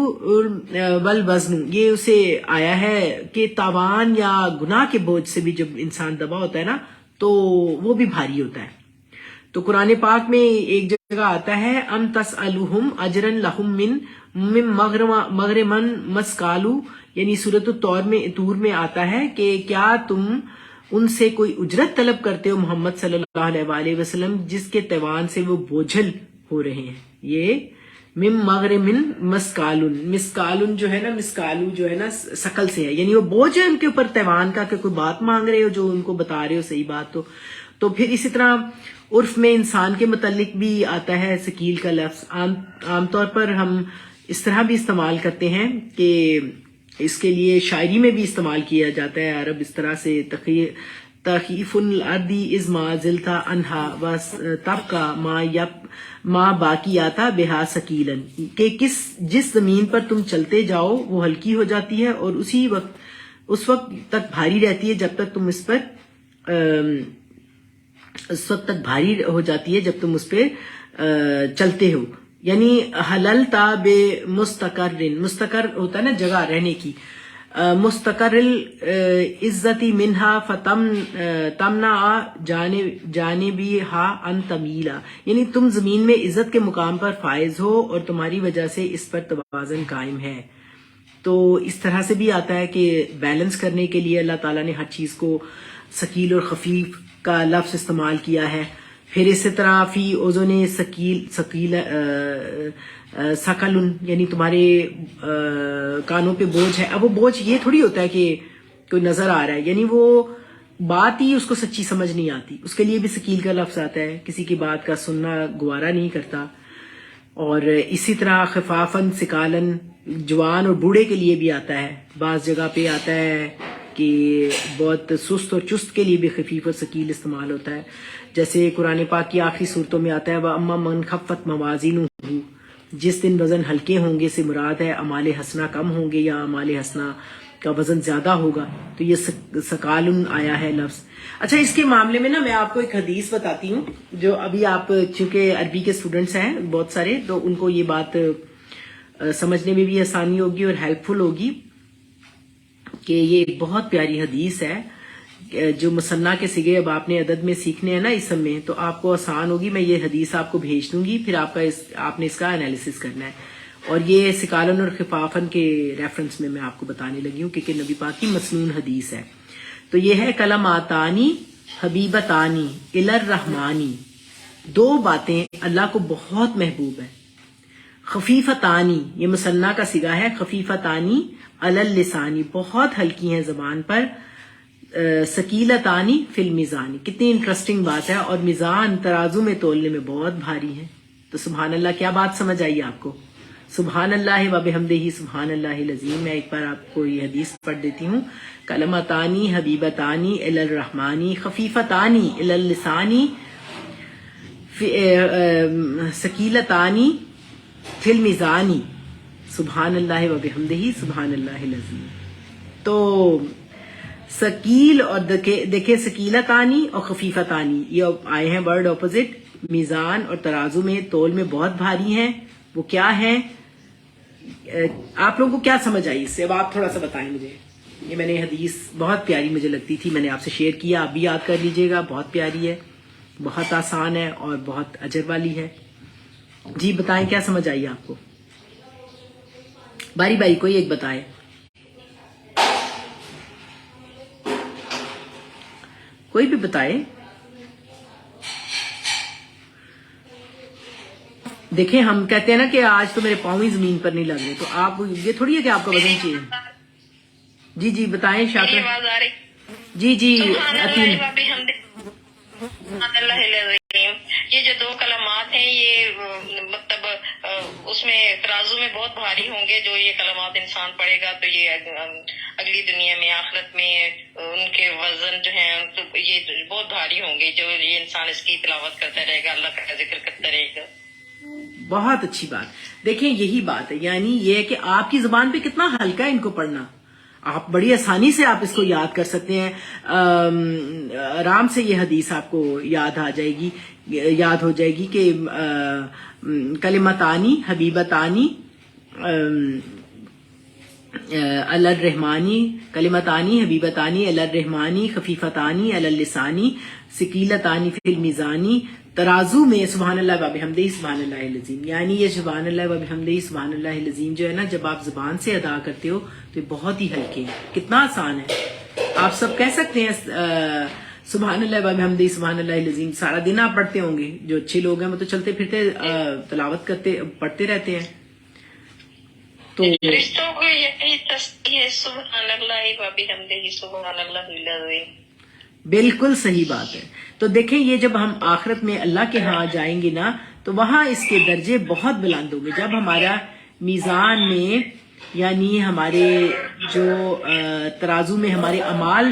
[SPEAKER 2] والوزن، یہ اسے آیا ہے کہ تاوان یا گناہ کے بوجھ سے بھی جب انسان دبا ہوتا ہے نا تو وہ بھی بھاری ہوتا ہے. تو قرآن پاک میں ایک جگہ آتا ہے ام تسألہم اجرا لہم من مغرمن مسکالو، یعنی سورۃ طور میں آتا ہے کہ کیا تم ان سے کوئی اجرت طلب کرتے ہو محمد صلی اللہ علیہ وسلم جس کے تیوان سے وہ بوجھل ہو رہے ہیں. یہ من مغرمن مسکالن جو ہے نا، مسکالو جو ہے نا سکل سے ہے، یعنی وہ بوجھ ہے ان کے اوپر تیوان کا، کہ کوئی بات مانگ رہے ہو جو ان کو بتا رہے ہو صحیح بات. تو پھر اسی طرح عرف میں انسان کے متعلق بھی آتا ہے سکیل کا لفظ. عام طور پر ہم اس طرح بھی استعمال کرتے ہیں کہ اس کے لیے شاعری میں بھی استعمال کیا جاتا ہے. عرب اس طرح سے تخیف الارضی از ما زلتا انہا و تبقا ما باقیاتا بہا ثقیلاً، کہ جس زمین پر تم چلتے جاؤ وہ ہلکی ہو جاتی ہے اور اس وقت تک بھاری رہتی ہے جب تک تم اس بھاری ہو جاتی ہے جب تم اس پہ چلتے ہو. یعنی حللتا بے مستقر ہوتا ہے نا جگہ رہنے کی، مستقر العزتی منہا تمنا جانبیہا ان تمیلا، یعنی تم زمین میں عزت کے مقام پر فائز ہو اور تمہاری وجہ سے اس پر توازن قائم ہے. تو اس طرح سے بھی آتا ہے کہ بیلنس کرنے کے لیے اللہ تعالیٰ نے ہر چیز کو ثقیل اور خفیف کا لفظ استعمال کیا ہے. پھر اسی طرح فی اوزون ثقیل ثقل، یعنی تمہارے کانوں پہ بوجھ ہے. اب وہ بوجھ یہ تھوڑی ہوتا ہے کہ کوئی نظر آ رہا ہے، یعنی وہ بات ہی اس کو سچی سمجھ نہیں آتی، اس کے لیے بھی ثقیل کا لفظ آتا ہے، کسی کی بات کا سننا گوارا نہیں کرتا. اور اسی طرح خفافاً ثقالاً جوان اور بوڑھے کے لیے بھی آتا ہے. بعض جگہ پہ آتا ہے کہ بہت سست اور چست کے لیے بھی خفیف اور ثقیل استعمال ہوتا ہے. جیسے قرآن پاک کی آخری صورتوں میں آتا ہے وَأَمَّا مَنْ خَفَّتْ مَوَازِينُهُ، جس دن وزن ہلکے ہوں گے سے مراد ہے اعمال حسنہ کم ہوں گے یا اعمال حسنہ کا وزن زیادہ ہوگا. تو یہ ثقالن آیا ہے لفظ. اچھا، اس کے معاملے میں نا میں آپ کو ایک حدیث بتاتی ہوں، جو ابھی آپ چونکہ عربی کے اسٹوڈنٹس ہیں بہت سارے، تو ان کو یہ بات سمجھنے میں بھی آسانی ہوگی اور ہیلپ فل ہوگی کہ یہ ایک بہت پیاری حدیث ہے جو مثنیٰ کے صیغے اب آپ نے عدد میں سیکھنے ہیں نا اس میں، تو آپ کو آسان ہوگی. میں یہ حدیث آپ کو بھیج دوں گی، پھر آپ نے اس کا انالیسس کرنا ہے. اور یہ ثقالن اور خفافن کے ریفرنس میں آپ کو بتانے لگی ہوں کہ نبی پاک کی مسنون حدیث ہے. تو یہ ہے کلماتانی حبیبتانی الی الرحمانی، دو باتیں اللہ کو بہت محبوب ہیں. خفیفتانی، یہ مثنیٰ کا صیغہ ہے، خفیفتانی علی اللسانی، بہت ہلکی ہیں زبان پر. ثقیلتانی فی المیزانی، کتنی انٹرسٹنگ بات ہے. اور میزان ترازو میں تولنے میں بہت بھاری ہیں. تو سبحان اللہ، کیا بات سمجھ آئی آپ کو؟ سبحان اللہ و بحمدہ سبحان اللہ العظیم. میں ایک بار آپ کو یہ حدیث پڑھ دیتی ہوں. کلمتانی حبیبتانی الی الرحمانی خفیفتانی الی اللسانی ثقیلتانی فی المیزانی سبحان اللہ و بحمدہ سبحان اللہ العظیم. تو ثقیل اور دیکھیں ثقیلتانی اور خفیفتانی یہ آئے ہیں ورڈ اپوزٹ. میزان اور ترازو میں تول میں بہت بھاری ہیں. وہ کیا ہیں؟ آپ لوگوں کو کیا سمجھ آئی اس سے؟ اب آپ تھوڑا سا بتائیں مجھے. یہ میں نے حدیث بہت پیاری مجھے لگتی تھی، میں نے آپ سے شیئر کیا، آپ بھی یاد کر لیجئے گا. بہت پیاری ہے، بہت آسان ہے اور بہت اجر والی ہے. جی بتائیں کیا سمجھ آئی آپ کو؟ باری باری کوئی ایک بتائے. کوئی بھی بتائے. دیکھیں ہم کہتے ہیں نا کہ آج تو میرے پاؤں ہی زمین پر نہیں لگ رہے، تو آپ یہ تھوڑی ہے کہ آپ کا وزن چاہیے. جی جی بتائیں شاکر. جی جی
[SPEAKER 3] یہ جو دو کلمات ہیں یہ مطلب اس میں ترازو میں بہت بھاری ہوں گے. جو یہ کلمات انسان پڑھے گا تو یہ اگلی دنیا میں آخرت میں ان کے وزن جو ہیں تو یہ بہت بھاری ہوں گے. جو یہ انسان اس کی تلاوت کرتا رہے گا، اللہ کا ذکر کرتا رہے گا.
[SPEAKER 2] بہت اچھی بات. دیکھیں یہی بات ہے، یعنی یہ ہے کہ آپ کی زبان پہ کتنا ہلکا ہے ان کو پڑھنا. آپ بڑی آسانی سے آپ اس کو یاد کر سکتے ہیں. آرام سے یہ حدیث آپ کو یاد ہو جائے گی کہ کلمتانی حبیبتانی علی الرحمانی، کلمتانی حبیبتانی علی الرحمانی خفیفتانی علی اللسانی ثقیلتانی فی المیزانی. ترازو میں سبحان اللہ و بحمدہ سبحان اللہ العظیم، یعنی یہ سبحان اللہ و بحمدہ سبحان اللہ العظیم جو ہے نا، جب آپ زبان سے ادا کرتے ہو تو یہ بہت ہی ہلکے ہیں. کتنا آسان ہے. آپ سب کہہ سکتے ہیں سبحان اللہ و بحمدہ سبحان اللہ العظیم. سارا دن آپ پڑھتے ہوں گے. جو اچھے لوگ ہیں وہ تو چلتے پھرتے تلاوت کرتے پڑھتے رہتے ہیں. تو
[SPEAKER 3] رشتوں کو یہی تسبیح ہے سبحان اللہ و بحمدہ سبحان اللہ العظیم.
[SPEAKER 2] بالکل صحیح بات ہے. تو دیکھیں یہ جب ہم آخرت میں اللہ کے ہاں جائیں گے نا تو وہاں اس کے درجے بہت بلند ہوں گے. جب ہمارا میزان میں یعنی ہمارے جو ترازو میں ہمارے اعمال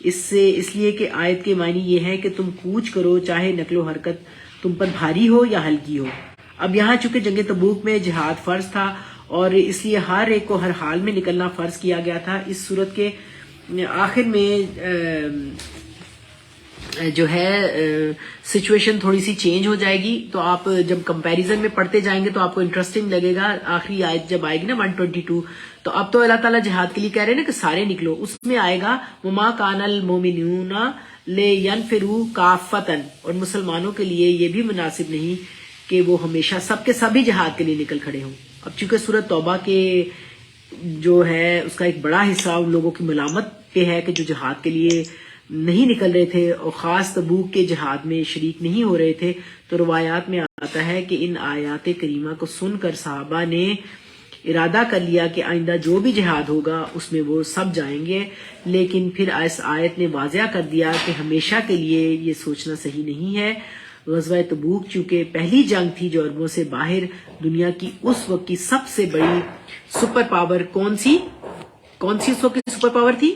[SPEAKER 2] اس لیے کہ آیت کے معنی یہ ہے کہ تم کوچ کرو چاہے نقل و حرکت تم پر بھاری ہو یا ہلکی ہو. اب یہاں چونکہ جنگ تبوک میں جہاد فرض تھا اور اس لیے ہر ایک کو ہر حال میں نکلنا فرض کیا گیا تھا. اس صورت کے آخر میں جو ہے سچویشن تھوڑی سی چینج ہو جائے گی. تو آپ جب کمپیریزن میں پڑھتے جائیں گے تو آپ کو انٹرسٹنگ لگے گا. آخری آیت جب آئے گی نا 122, تو اب تو اللہ تعالیٰ جہاد کے لیے کہہ رہے ہیں نا کہ سارے نکلو. اس میں آئے گا وما کان المؤمنون لینفروا کافۃ, اور مسلمانوں کے لیے یہ بھی مناسب نہیں کہ وہ ہمیشہ سب کے سبھی جہاد کے لیے نکل کھڑے ہوں. اب چونکہ سورۃ توبہ کے جو ہے اس کا ایک بڑا حصہ ان لوگوں کی ملامت پہ ہے کہ جو جہاد کے لیے نہیں نکل رہے تھے اور خاص تبوک کے جہاد میں شریک نہیں ہو رہے تھے, تو روایات میں آتا ہے کہ ان آیات کریمہ کو سن کر صحابہ نے ارادہ کر لیا کہ آئندہ جو بھی جہاد ہوگا اس میں وہ سب جائیں گے. لیکن پھر اس آیت نے واضح کر دیا کہ ہمیشہ کے لیے یہ سوچنا صحیح نہیں ہے. غزوہ تبوک چونکہ پہلی جنگ تھی جو عربوں سے باہر دنیا کی اس وقت کی سب سے بڑی سپر پاور کون سی اس وقت کی سپر پاور تھی؟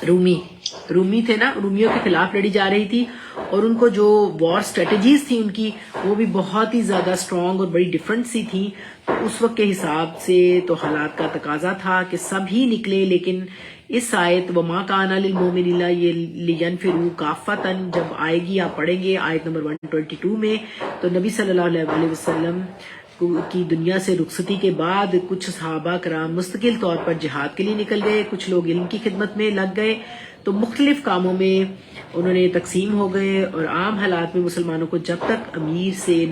[SPEAKER 2] رومی تھے نا. رومیوں کے خلاف لڑی جا رہی تھی اور ان کو جو وار سٹریٹجیز تھی ان کی وہ بھی بہت ہی زیادہ اسٹرانگ اور بڑی ڈفرنٹ سی تھی. تو اس وقت کے حساب سے تو حالات کا تقاضا تھا کہ سب ہی نکلے. لیکن اس آیت وما کان للمؤمنین لینفروا کافۃ جب آئے گی آپ پڑھیں گے آیت نمبر 122 میں, تو نبی صلی اللہ علیہ وسلم کی دنیا سے رخصتی کے بعد کچھ صحابہ کرام مستقل طور پر جہاد کے لیے نکل گئے, کچھ لوگ علم کی خدمت میں لگ گئے. تو مختلف کاموں میں انہوں نے تقسیم ہو گئے اور عام حالات میں مسلمانوں کو جب تک امیر سے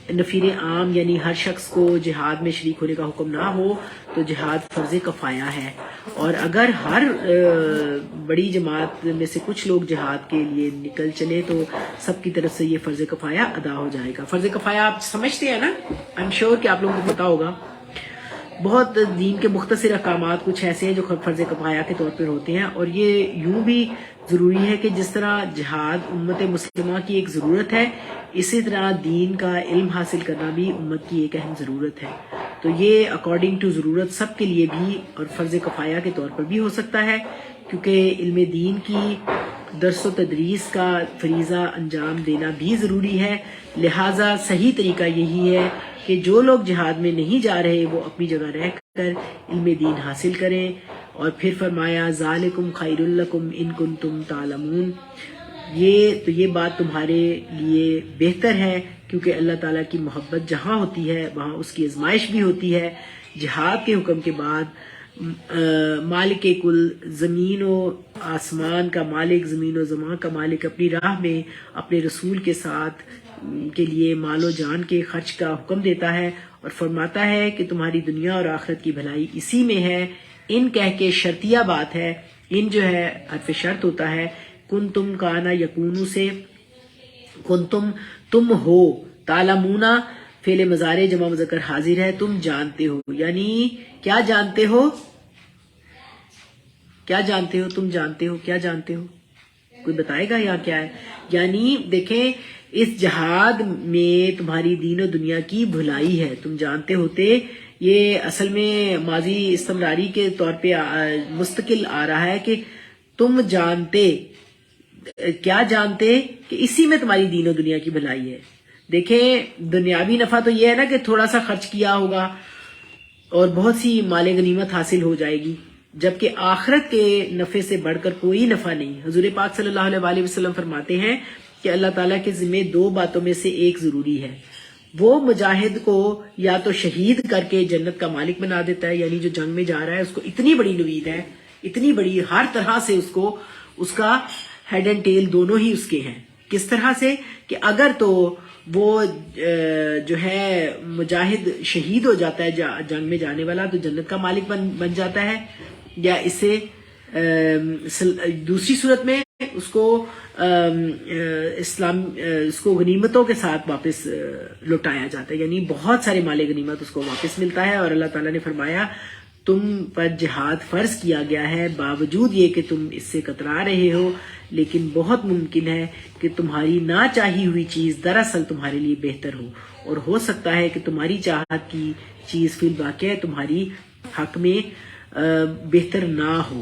[SPEAKER 2] نفیر عام یعنی ہر شخص کو جہاد میں شریک ہونے کا حکم نہ ہو تو جہاد فرض کفایہ ہے. اور اگر ہر بڑی جماعت میں سے کچھ لوگ جہاد کے لیے نکل چلے تو سب کی طرف سے یہ فرض کفایہ ادا ہو جائے گا. فرض کفایہ آپ سمجھتے ہیں نا, آئی ایم شیور کہ آپ لوگوں کو پتا ہوگا. بہت دین کے مختصر احکامات کچھ ایسے ہیں جو فرض کفایہ کے طور پر ہوتے ہیں, اور یہ یوں بھی ضروری ہے کہ جس طرح جہاد امت مسلمہ کی ایک ضرورت ہے, اسی طرح دین کا علم حاصل کرنا بھی امت کی ایک اہم ضرورت ہے. تو یہ اکارڈنگ ٹو ضرورت سب کے لیے بھی اور فرض کفایہ کے طور پر بھی ہو سکتا ہے, کیونکہ علم دین کی درس و تدریس کا فریضہ انجام دینا بھی ضروری ہے. لہٰذا صحیح طریقہ یہی ہے کہ جو لوگ جہاد میں نہیں جا رہے وہ اپنی جگہ رہ کر علم دین حاصل کریں. اور پھر فرمایا ذالکم خیر لکم ان کنتم تعلمون, یہ بات تمہارے لیے بہتر ہے کیونکہ اللہ تعالیٰ کی محبت جہاں ہوتی ہے وہاں اس کی آزمائش بھی ہوتی ہے. جہاد کے حکم کے بعد مالک کل زمین و آسمان کا مالک, زمین و زمان کا مالک اپنی راہ میں اپنے رسول کے ساتھ کے لیے مال و جان کے خرچ کا حکم دیتا ہے اور فرماتا ہے کہ تمہاری دنیا اور آخرت کی بھلائی اسی میں ہے. ان کہہ کے شرطیہ بات ہے, ان جو ہے حرف شرط ہوتا ہے. کن تم کانا یکونو سے کن تم ہو, تعلمونا فعل مضارع جمع مذکر حاضر ہے, تم جانتے ہو. یعنی کیا جانتے ہو, تم جانتے ہو, کیا جانتے ہو, کوئی بتائے گا یہاں کیا ہے؟ یعنی دیکھیں اس جہاد میں تمہاری دین و دنیا کی بھلائی ہے, تم جانتے ہوتے. یہ اصل میں ماضی استمراری کے طور پہ مستقل آ رہا ہے کہ تم جانتے, کیا جانتے کہ اسی میں تمہاری دین و دنیا کی بھلائی ہے. دیکھیں دنیاوی نفع تو یہ ہے نا کہ تھوڑا سا خرچ کیا ہوگا اور بہت سی مال غنیمت حاصل ہو جائے گی, جبکہ آخرت کے نفع سے بڑھ کر کوئی نفع نہیں. حضور پاک صلی اللہ علیہ وسلم فرماتے ہیں کہ اللہ تعالیٰ کے ذمہ دو باتوں میں سے ایک ضروری ہے, وہ مجاہد کو یا تو شہید کر کے جنت کا مالک بنا دیتا ہے, یعنی جو جنگ میں جا رہا ہے اس کو اتنی بڑی نوید ہے, اتنی بڑی ہر طرح سے اس کا ہیڈ اینڈ ٹیل دونوں ہی اس کے ہیں. کس طرح سے کہ اگر تو وہ جو ہے مجاہد شہید ہو جاتا ہے جنگ میں جانے والا تو جنت کا مالک بن جاتا ہے, یا اسے دوسری صورت میں اس کو اس کو غنیمتوں کے ساتھ واپس لوٹایا جاتا ہے, یعنی بہت سارے مال غنیمت اس کو واپس ملتا ہے. اور اللہ تعالیٰ نے فرمایا تم پر جہاد فرض کیا گیا ہے باوجود یہ کہ تم اس سے کترا رہے ہو, لیکن بہت ممکن ہے کہ تمہاری نہ چاہی ہوئی چیز دراصل تمہارے لیے بہتر ہو, اور ہو سکتا ہے کہ تمہاری چاہت کی چیز فی الواقع تمہاری حق میں بہتر نہ ہو.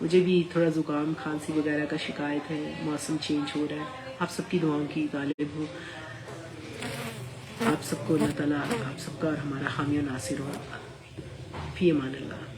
[SPEAKER 2] مجھے بھی تھوڑا زکام کھانسی وغیرہ کا شکایت ہے، موسم چینج ہو رہا ہے. آپ سب کی دعاؤں کی غالب ہو. آپ سب کو اللہ تعالیٰ آپ سب کا اور ہمارا حامی و ناصر ہو. فی امان اللہ.